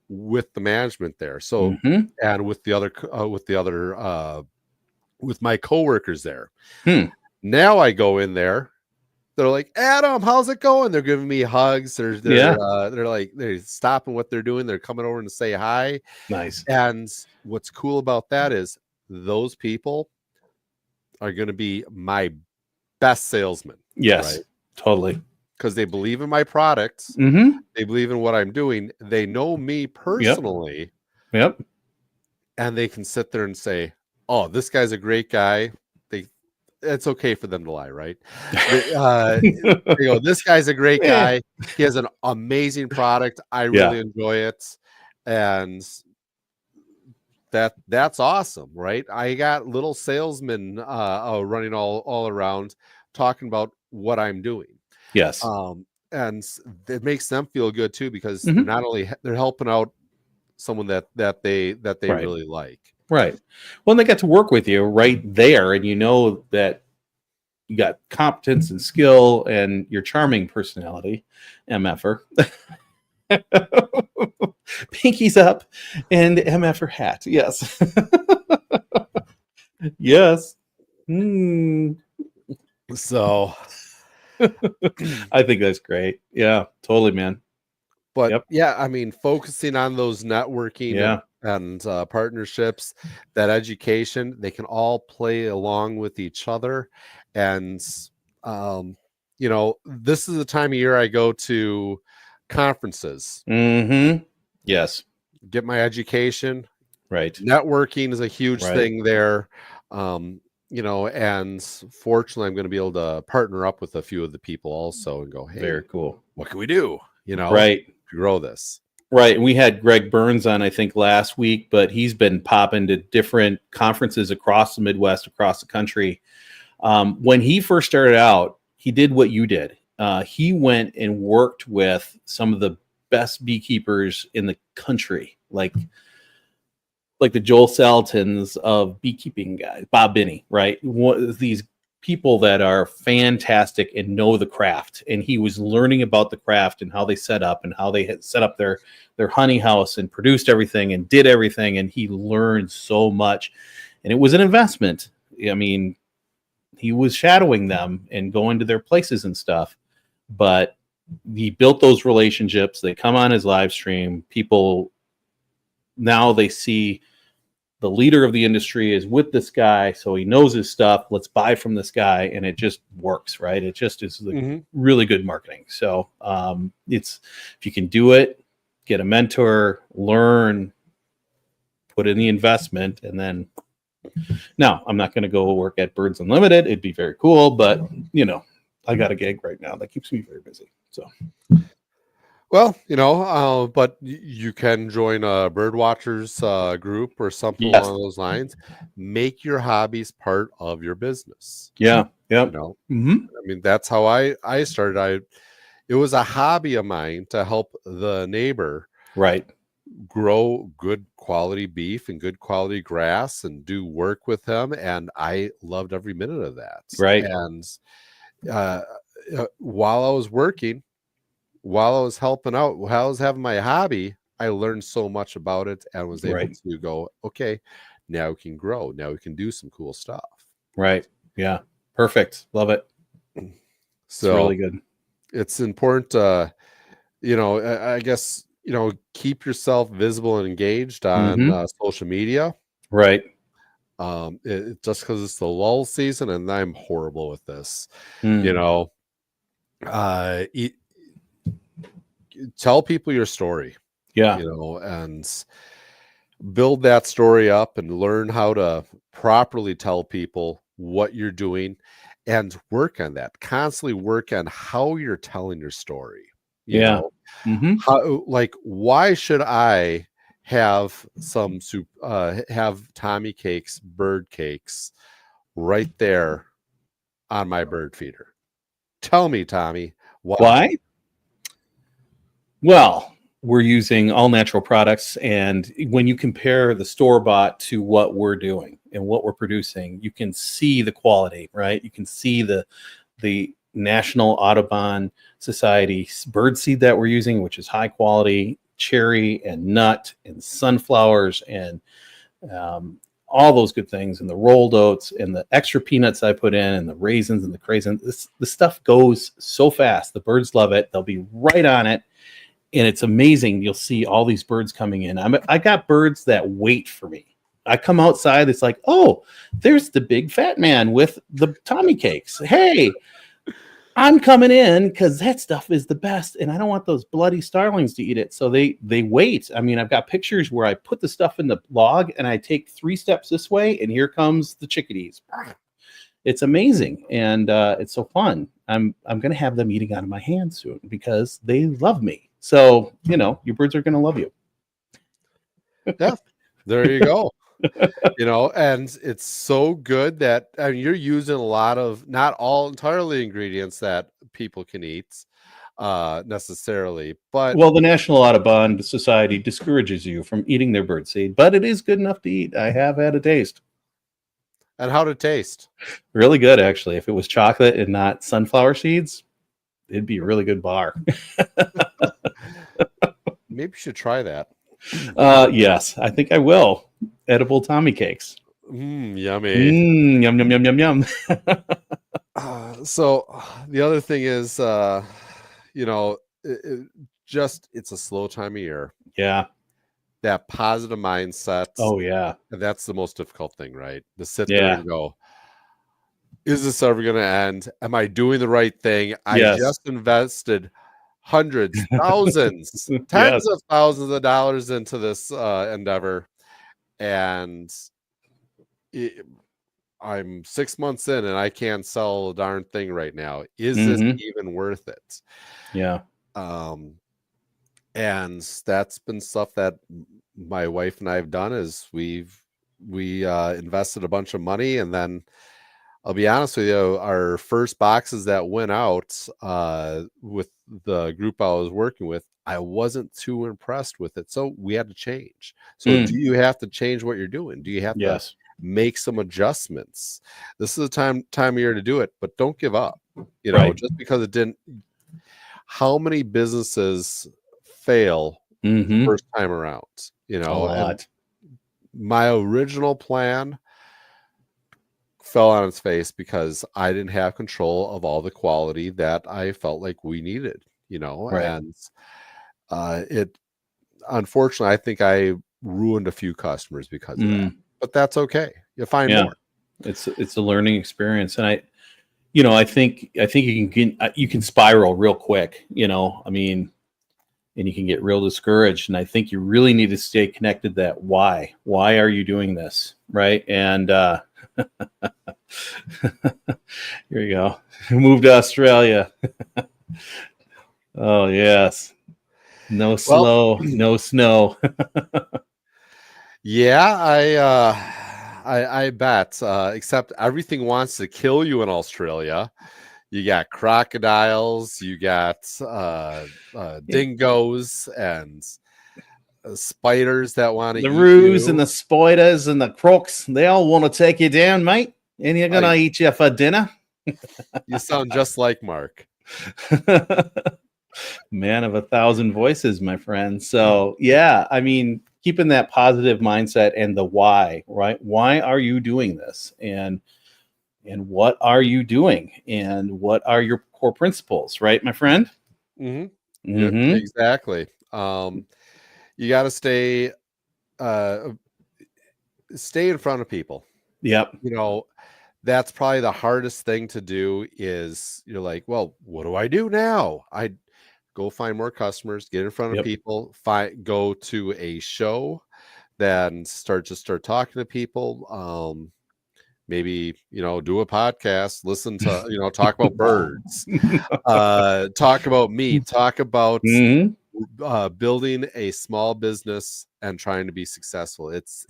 with the management there. So,
Hmm.
and with my coworkers there.
Hmm.
Now I go in there. They're like, Adam, how's it going? They're giving me hugs.
Yeah.
They're stopping what they're doing. They're coming over to say hi.
Nice.
And what's cool about that is those people, are going to be my best salesmen.
Yes,
right?
totally.
Because they believe in my products.
Mm-hmm.
They believe in what I'm doing. They know me personally.
Yep.
And they can sit there and say, oh, this guy's a great guy. It's okay for them to lie, right? They go, this guy's a great
Yeah.
guy. He has an amazing product. I really enjoy it. And that's awesome, right? I got little salesmen running all around talking about what I'm doing.
Yes.
And it makes them feel good too, because
Mhm.
they're not only they're helping out someone that they
Right.
really like.
Right. Well, they get to work with you right there, and you know that you got competence and skill and your charming personality, MFer. Pinkies up and MFer hat. Yes. Yes. Mm.
So
I think that's great. Yeah, totally, man.
but
Yep.
yeah, I mean, focusing on those networking and partnerships, that education, they can all play along with each other. And you know, this is the time of year I go to conferences.
Mm-hmm. Yes.
Get my education.
Right.
Networking is a huge
Right.
thing there. You know, and fortunately, I'm going to be able to partner up with a few of the people also and go, hey,
very cool.
What can we do? You know,
right.
To grow this.
Right. And we had Greg Burns on, I think, last week, but he's been popping to different conferences across the Midwest, across the country. When he first started out, he did what you did. He went and worked with some of the best beekeepers in the country, like the Joel Saltons of beekeeping guys, Bob Binney, right? These people that are fantastic and know the craft. And he was learning about the craft and how they set up and how they had set up their honey house and produced everything and did everything. And he learned so much. And it was an investment. I mean, he was shadowing them and going to their places and stuff. But he built those relationships. They come on his live stream. People, now they see the leader of the industry is with this guy, so he knows his stuff. Let's buy from this guy, and it just works, right? It just is really good marketing. So it's, if you can do it, get a mentor, learn, put in the investment, and then. Now, I'm not going to go work at Birds Unlimited. It'd be very cool, but you know, I got a gig right now that keeps me very busy. So.
Well, you know, but you can join a bird watchers group or something along those lines. Make your hobbies part of your business.
Yeah. Yeah.
You know, I mean, that's how I started. It was a hobby of mine to help the neighbor grow good quality beef and good quality grass and do work with him. And I loved every minute of that.
Right.
And while I was working, while I was helping out, while I was having my hobby, I learned so much about it and was able to go, okay, now we can grow. Now we can do some cool stuff.
Right. Yeah. Perfect. Love it.
So
it's really good.
It's important you know, I guess, you know, keep yourself visible and engaged on social media.
Right.
Just because it's the lull season, and I'm horrible with this, you know, tell people your story, you know, and build that story up and learn how to properly tell people what you're doing and work on that. Constantly work on how you're telling your story. You know, how, like, why should I have some soup, have Tommy Cakes, bird cakes right there on my bird feeder? Tell me, Tommy,
why? Well, we're using all natural products, and when you compare the store-bought to what we're doing and what we're producing, you can see the quality, right? You can see the National Audubon Society bird seed that we're using, which is high quality, cherry and nut and sunflowers and all those good things, and the rolled oats and the extra peanuts I put in and the raisins and the craisins. This stuff goes so fast. The birds love it. They'll be right on it. And it's amazing. You'll see all these birds coming in. I got birds that wait for me. I come outside, it's like, oh, there's the big fat man with the Tommy cakes. Hey, I'm coming in because that stuff is the best, and I don't want those bloody starlings to eat it. So they wait. I mean, I've got pictures where I put the stuff in the log, and I take 3 steps this way, and here comes the chickadees. It's amazing, and it's so fun. I'm going to have them eating out of my hand soon because they love me. So your birds are going to love you.
Yeah, there you go. And it's so good that you're using a lot of, not all entirely ingredients that people can eat necessarily, but
well, the National Audubon Society discourages you from eating their birdseed, but it is good enough to eat. I have had a taste.
And how to taste?
Really good, actually. If it was chocolate and not sunflower seeds, it'd be a really good bar.
Maybe you should try that.
Yes, I think I will. Edible Tommy cakes.
Yummy.
Yum, yum, yum, yum, yum.
So the other thing is, it's a slow time of year.
Yeah.
That positive mindset.
Oh, yeah.
That's the most difficult thing, right? To sit there and go, is this ever going to end? Am I doing the right thing? I just invested hundreds, thousands, tens of thousands of dollars into this endeavor. And I'm 6 months in and I can't sell a darn thing right now. Is this even worth it?
Yeah.
And that's been stuff that my wife and I have done is we invested a bunch of money, and then I'll be honest with you, our first boxes that went out with the group I was working with, I wasn't too impressed with it. So we had to change. So do you have to change what you're doing? Do you have to make some adjustments? This is the time of year to do it, but don't give up. Just because it didn't. How many businesses fail first time around?
A lot.
My original plan fell on its face because I didn't have control of all the quality that I felt like we needed, and it, unfortunately, I think I ruined a few customers because of that, but that's okay. You'll find more.
It's a learning experience. And I think you can spiral real quick, and you can get real discouraged. And I think you really need to stay connected to that why are you doing this? Right. And, here you go. Move to Australia. Oh yes. No snow.
Yeah, I bet. Except everything wants to kill you in Australia. You got crocodiles, you got dingoes and spiders that want to eat
roos
you.
And the spiders and the crocs. They all want to take you down, mate. And you're gonna eat you for dinner.
You sound just like Mark.
Man of 1,000 voices, my friend. So yeah, I mean, keeping that positive mindset and the why, right? Why are you doing this? And what are you doing? And what are your core principles, right, my friend?
Yeah, exactly. You got to stay in front of people.
Yep.
That's probably the hardest thing to do is you're like, well, what do I do now? I go find more customers, get in front of people, go to a show, then start talking to people. Maybe, do a podcast, listen to, talk about birds, talk about meat, talk about building a small business and trying to be successful. It's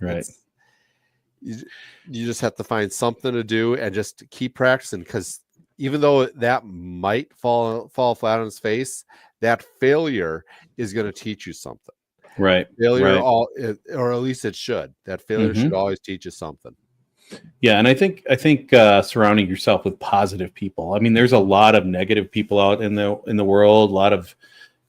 you just have to find something to do and just keep practicing, because even though that might fall flat on its face, that failure is going to teach you something.
Right.
Failure, or at least it should. That failure should always teach you something.
Yeah, and I think surrounding yourself with positive people. I mean, there's a lot of negative people out in the world. A lot of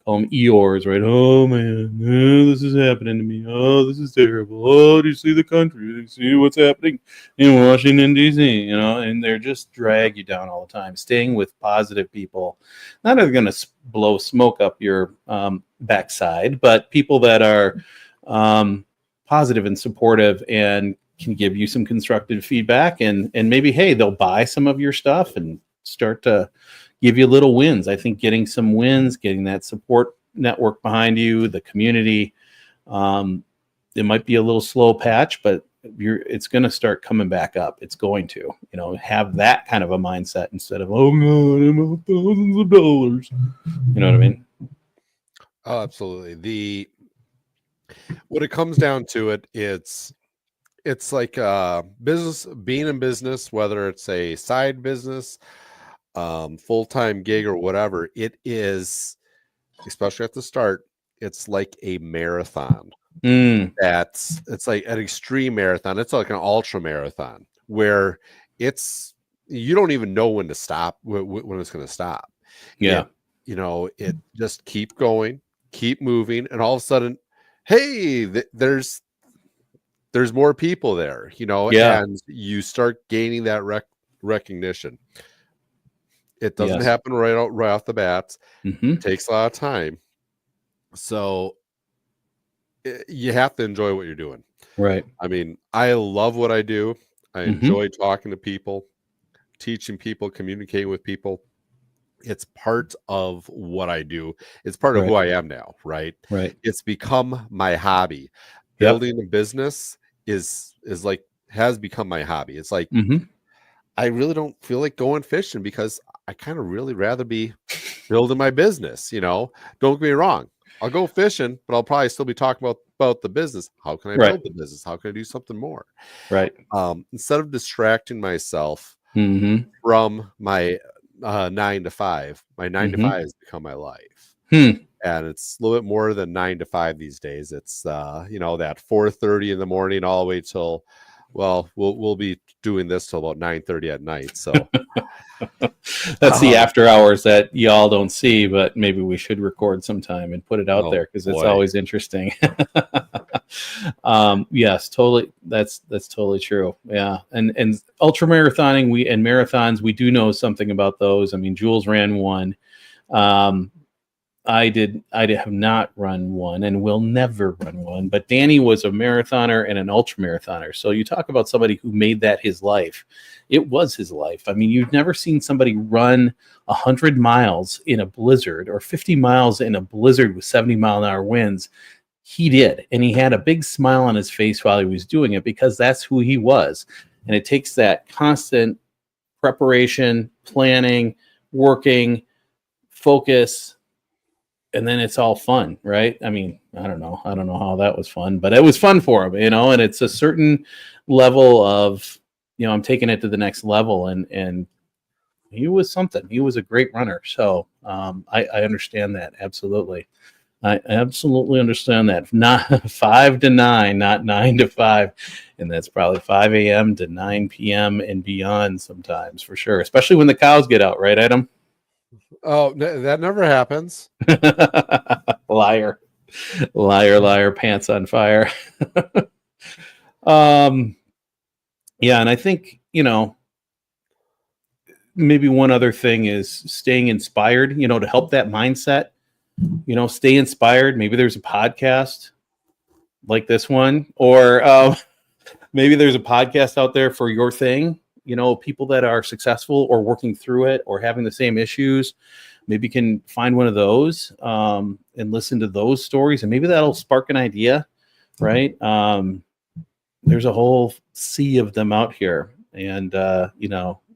Eeyores, right? Oh man, this is happening to me. Oh, this is terrible. Oh, do you see the country? Do you see what's happening in Washington D.C.? And they're just drag you down all the time. Staying with positive people, not only going to blow smoke up your backside, but people that are positive and supportive and can give you some constructive feedback, and maybe, hey, they'll buy some of your stuff and start to give you little wins. I think getting some wins, getting that support network behind you, the community, it might be a little slow patch, but it's going to start coming back up. It's going to, have that kind of a mindset instead of, oh God, I'm out thousands of dollars. You know what I mean?
Oh, absolutely. When it comes down to it, it's like business, being in business, whether it's a side business, full-time gig or whatever, it is, especially at the start, it's like a marathon. It's like an extreme marathon. It's like an ultra marathon where you don't even know when to stop, when it's going to stop.
Yeah.
It just keep going, keep moving, and all of a sudden, hey, there's more people there,
Yeah.
and you start gaining that recognition. It doesn't
Yes.
happen right off the bat.
Mm-hmm.
It takes a lot of time. So you have to enjoy what you're doing.
Right.
I mean, I love what I do. I
Mm-hmm.
enjoy talking to people, teaching people, communicating with people. It's part of what I do. It's part of
Right.
who I am now, right?
Right.
It's become my hobby.
Yep.
Building a business has become my hobby. It's like,
Mm-hmm.
I really don't feel like going fishing because I kind of really rather be building my business. Don't get me wrong. I'll go fishing, but I'll probably still be talking about the business. How can I
Right.
build the business? How can I do something more?
Right.
Instead of distracting myself
Mm-hmm.
from my 9 to 5, my 9 to
Mm-hmm.
5 has become my life.
Hmm.
And it's a little bit more than 9 to 5 these days. It's that 4:30 in the morning all the way till, well, we'll be doing this till about 9:30 at night. So
that's the after hours that y'all don't see, but maybe we should record sometime and put it out there because it's always interesting. Yes, totally. That's totally true. Yeah. And ultra marathoning, and marathons, we do know something about those. I mean, Jules ran one. I have not run one and will never run one, but Danny was a marathoner and an ultra marathoner. So you talk about somebody who made that his life. It was his life. I mean, you've never seen somebody run 100 miles in a blizzard or 50 miles in a blizzard with 70-mile-an-hour winds. He did. And he had a big smile on his face while he was doing it because that's who he was. And it takes that constant preparation, planning, working, focus, and then it's all fun, right? I mean, I don't know how that was fun, but it was fun for him, and it's a certain level of, I'm taking it to the next level, and he was something. He was a great runner. So I understand that. Absolutely. I absolutely understand that. Not 5 to 9, not 9 to 5. And that's probably 5 a.m. to 9 p.m. and beyond sometimes, for sure. Especially when the cows get out, right, Adam?
Oh, that never happens.
Liar, pants on fire. Yeah, and I think, maybe one other thing is staying inspired, to help that mindset, stay inspired. Maybe there's a podcast like this one, or maybe there's a podcast out there for your thing, people that are successful or working through it or having the same issues. Maybe you can find one of those and listen to those stories, and maybe that'll spark an idea, right? There's a whole sea of them out here, and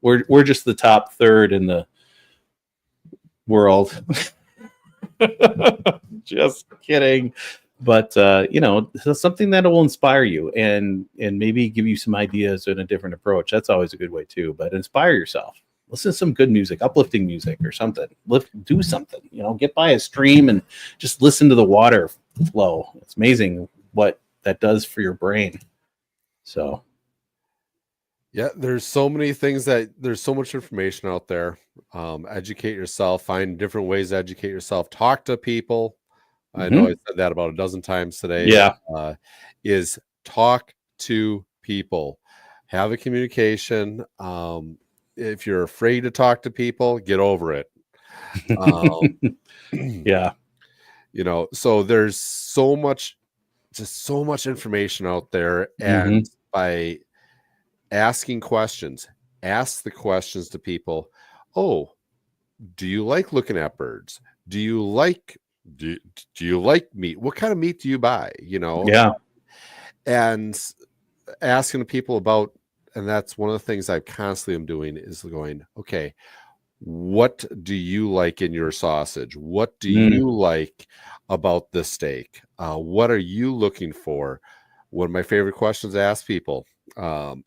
we're just the top third in the world. Just kidding. But something that will inspire you and maybe give you some ideas and a different approach. That's always a good way too. But inspire yourself. Listen to some good music, uplifting music or something. Do something. Get by a stream and just listen to the water flow. It's amazing what that does for your brain. So
yeah, there's so many things there's so much information out there. Educate yourself, find different ways to educate yourself, talk to people. I know I said that about a dozen times today.
Yeah.
Is talk to people, have a communication. If you're afraid to talk to people, get over it.
Yeah.
So there's so much just so much information out there, and
Mm-hmm.
by asking questions, ask the questions to people. Oh, do you like looking at birds? Do you like do, do you like meat? What kind of meat do you buy?
Yeah.
And asking people about, and that's one of the things I constantly am doing, is going, okay, what do you like in your sausage? What do
Mm.
you like about this steak? What are you looking for? One of my favorite questions to ask people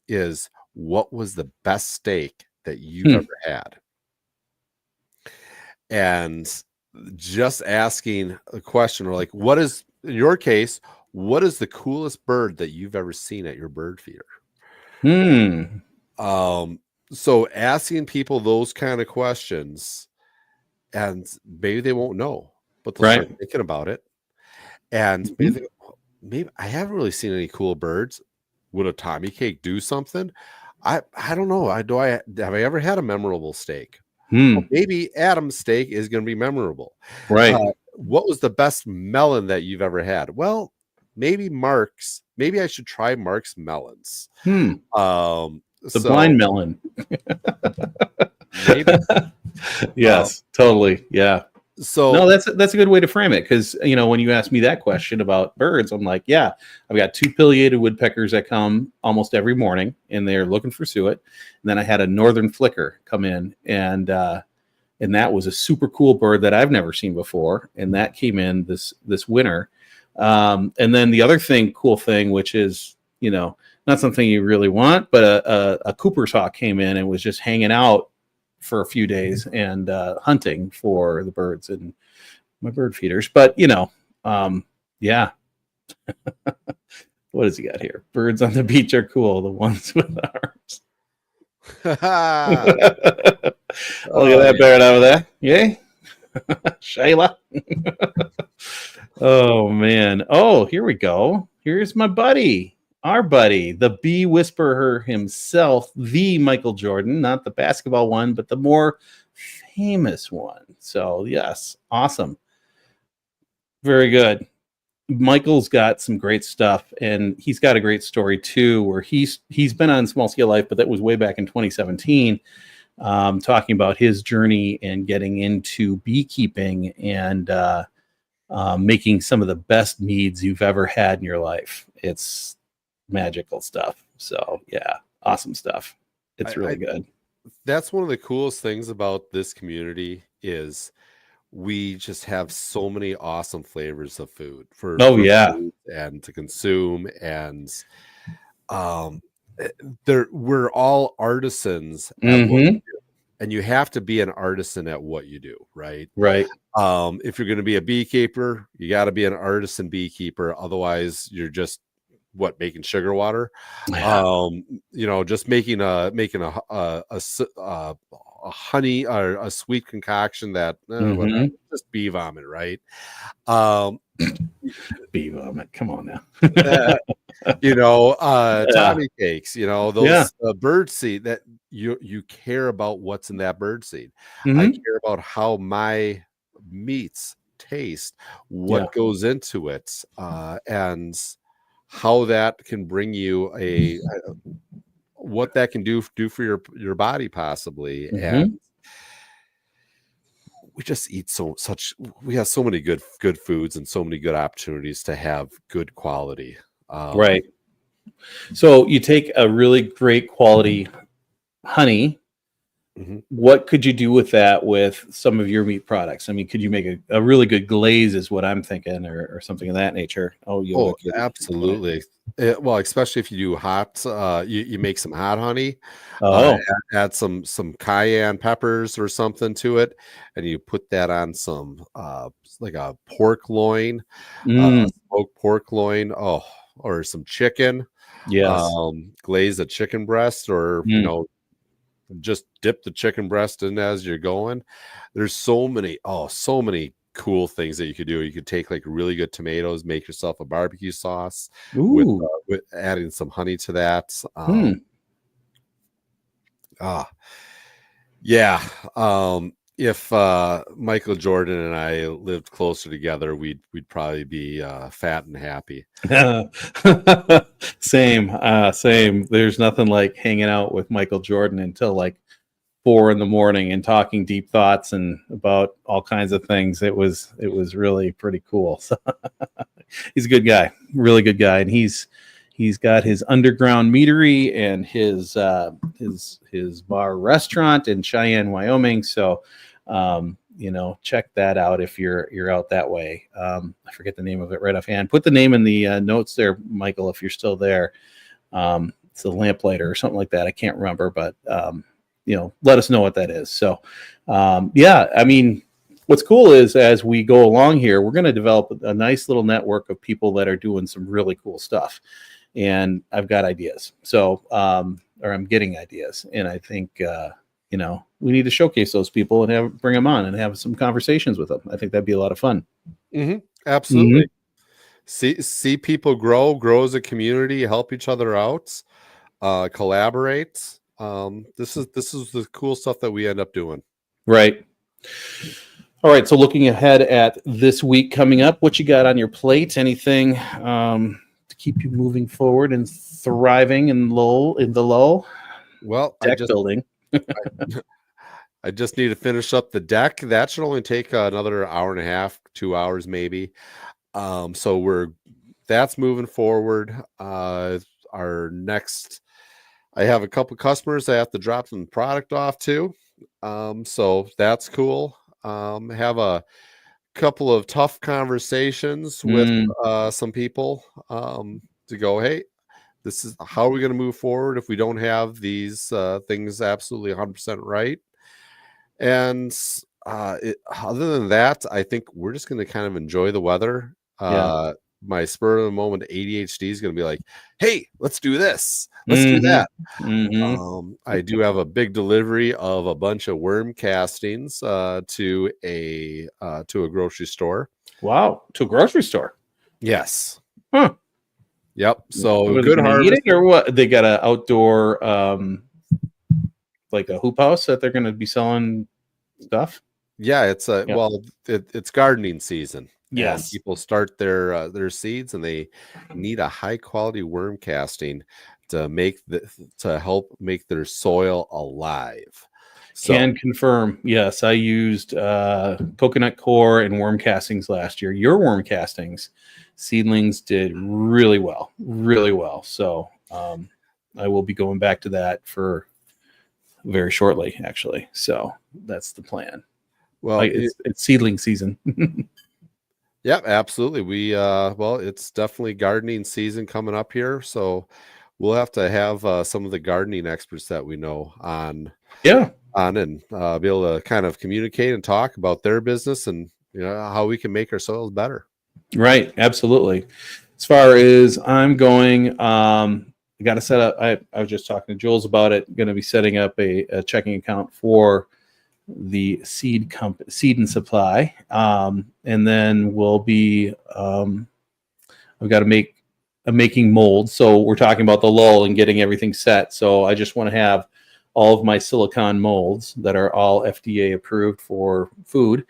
is, what was the best steak that you've ever had? And just asking a question, or like, what is, in your case, what is the coolest bird that you've ever seen at your bird feeder?
Hmm.
So asking people those kind of questions, and maybe they won't know, but they'll start
Right.
thinking about it. And maybe
Mhm.
they go, "Oh, maybe I haven't really seen any cool birds. Would a Tommy cake do something? I don't know. Have I ever had a memorable steak? Well,
Hmm.
maybe Adam's steak is going to be memorable.
Right.
What was the best melon that you've ever had? Well, maybe Mark's. Maybe I should try Mark's melons.
Hmm. The
So
blind melon.
maybe. Uh,
Yes, totally. Yeah. No,
so
that's a good way to frame it, because when you ask me that question about birds, I'm like, yeah, I've got two pileated woodpeckers that come almost every morning, and they're looking for suet. And then I had a northern flicker come in, and that was a super cool bird that I've never seen before, and that came in this winter. And then the other cool thing, which is not something you really want, but a Cooper's hawk came in and was just hanging out for a few days and hunting for the birds and my bird feeders. But yeah. What does he got here? Birds on the beach are cool. The ones with arms.
oh,
Look at that
yeah.
bird over there. Yay, Shayla. Oh man. Oh, here we go. Here's my buddy. Our buddy, the bee whisperer himself, the Michael Jordan, not the basketball one, but the more famous one. So, yes, awesome. Very good. Michael's got some great stuff, and he's got a great story too, where he's been on Small Scale Life, but that was way back in 2017, talking about his journey and getting into beekeeping and making some of the best meads you've ever had in your life. It's magical stuff. So yeah, awesome stuff. It's really good.
That's one of the coolest things about this community is we just have so many awesome flavors of food
Oh
for
yeah.
food and to consume, and um we're all artisans at what we
Mm-hmm.
do, and you have to be an artisan at what you do, right?
Right.
If you're going to be a beekeeper, you got to be an artisan beekeeper, otherwise you're just making sugar water.
Yeah.
Just making a honey or a sweet concoction that whatever,
Mm-hmm.
just bee vomit, right? um
Bee vomit. Come on now. Yeah.
Tommy cakes,
Yeah.
those bird seed, that you care about what's in that bird seed. I
Mm-hmm.
care about how my meats taste,
Yeah.
what goes into it, and how that can bring you what that can do for your body possibly. And
Mm-hmm.
we just eat we have so many good foods and so many good opportunities to have good quality.
Right. So you take a really great quality honey.
Mhm.
What could you do with that with some of your meat products? I mean, could you make a really good glaze is what I'm thinking, or something of that nature? Oh, Yoga
Oh,
Kitty.
absolutely. Well, especially if you do hot, you make some hot honey,
Oh.
add some cayenne peppers or something to it, and you put that on some like a pork loin,
Mm,
smoked pork loin, or some chicken,
yes.
glaze a chicken breast, or
Mm,
just dip the chicken breast in as you're going. There's so many cool things that you could do. You could take like really good tomatoes, make yourself a barbecue sauce
ooh.
with adding some honey to that.
Hmm.
Ah, yeah. If Michael Jordan and I lived closer together, we'd probably be fat and happy.
Same. There's nothing like hanging out with Michael Jordan until like 4 a.m. and talking deep thoughts and about all kinds of things. It was really pretty cool. So he's a good guy, really good guy, and he's got his underground meadery and his bar restaurant in Cheyenne, Wyoming. So check that out if you're out that way. I forget the name of it right offhand. Put the name in the notes there, Michael, if you're still there. It's a lamplighter or something like that. I can't remember, but let us know what that is. So I mean, what's cool is as we go along here, we're going to develop a nice little network of people that are doing some really cool stuff. And I've got ideas. So, or I'm getting ideas. And I think, we need to showcase those people and bring them on and have some conversations with them. I think that'd be a lot of fun.
Mm-hmm. Absolutely. Mm-hmm. See people grow as a community, help each other out, collaborate. This is the cool stuff that we end up doing.
Right. All right. So looking ahead at this week coming up, what you got on your plate? Anything to keep you moving forward and thriving in the lull?
Well,
deck building.
I just need to finish up the deck. That should only take another hour and a half, 2 hours maybe. So that's moving forward. Our next, I have a couple customers I have to drop some product off to. So that's cool. Have a couple of tough conversations with some people to go, hey, this is how are we going to move forward if we don't have these things absolutely 100% right. And other than that, I think we're just going to kind of enjoy the weather. My spur of the moment ADHD is going to be like, hey, let's do this. Let's do that. I do have a big delivery of a bunch of worm castings to a grocery store.
Wow. To a grocery store?
Yes.
Huh.
Yep. So good harvest.
Or what? They got an outdoor like a hoop house that they're going to be selling stuff.
Yeah, it's it's gardening season.
Yes,
and people start their seeds, and they need a high quality worm casting to help make their soil alive. So,
can confirm. Yes, I used coconut core and worm castings last year. Your worm castings seedlings did really well. So I will be going back to that for very shortly, actually. So that's the plan. Well, it's seedling season.
Yeah, absolutely. It's definitely gardening season coming up here. So we'll have to have some of the gardening experts that we know on and be able to kind of communicate and talk about their business and how we can make our soils better.
Right. Absolutely. As far as I'm going, I got to set up. I was just talking to Jules about it. Going to be setting up a checking account for the seed and supply, and then we'll be. I've got to make making molds. So we're talking about the lull and getting everything set. So I just want to have all of my silicone molds that are all FDA approved for food.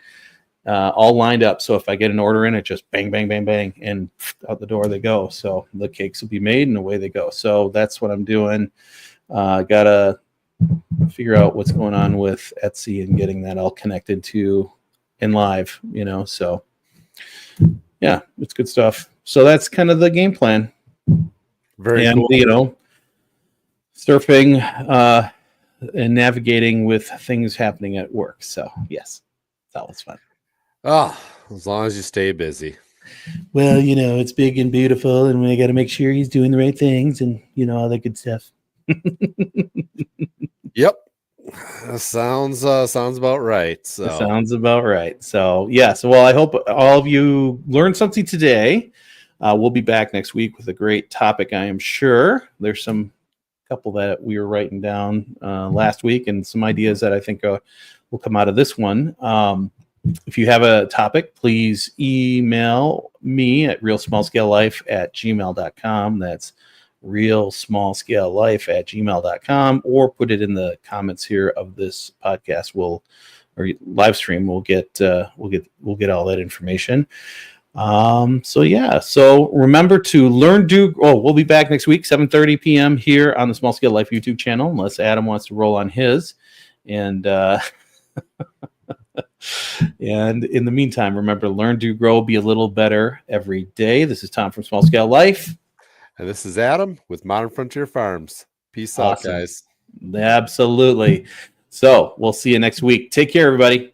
All lined up. So if I get an order in, it just bang, bang, bang, bang, and out the door they go. So the cakes will be made and away they go. So that's what I'm doing. Got to figure out what's going on with Etsy and getting that all connected to in live, so yeah, it's good stuff. So that's kind of the game plan.
Very cool.
Surfing and navigating with things happening at work. So yes, it's always fun.
Oh, as long as you stay busy.
Well, it's big and beautiful, and we got to make sure he's doing the right things and, all that good stuff.
Yep. Sounds about right. So.
Sounds about right. So, yes. Well, I hope all of you learned something today. We'll be back next week with a great topic, I am sure. There's some couple that we were writing down last week and some ideas that I think will come out of this one. If you have a topic, please email me at realsmallscalelife@gmail.com. That's realsmallscalelife@gmail.com, or put it in the comments here of this podcast. We'll or live stream, we'll get all that information. So remember to we'll be back next week, 7:30 p.m. here on the Small Scale Life YouTube channel, unless Adam wants to roll on his. And and in the meantime, remember to learn, do, grow, be a little better every day. This is Tom from Small Scale Life.
And this is Adam with Modern Frontier Farms. Peace out, guys.
Absolutely. So we'll see you next week. Take care, everybody.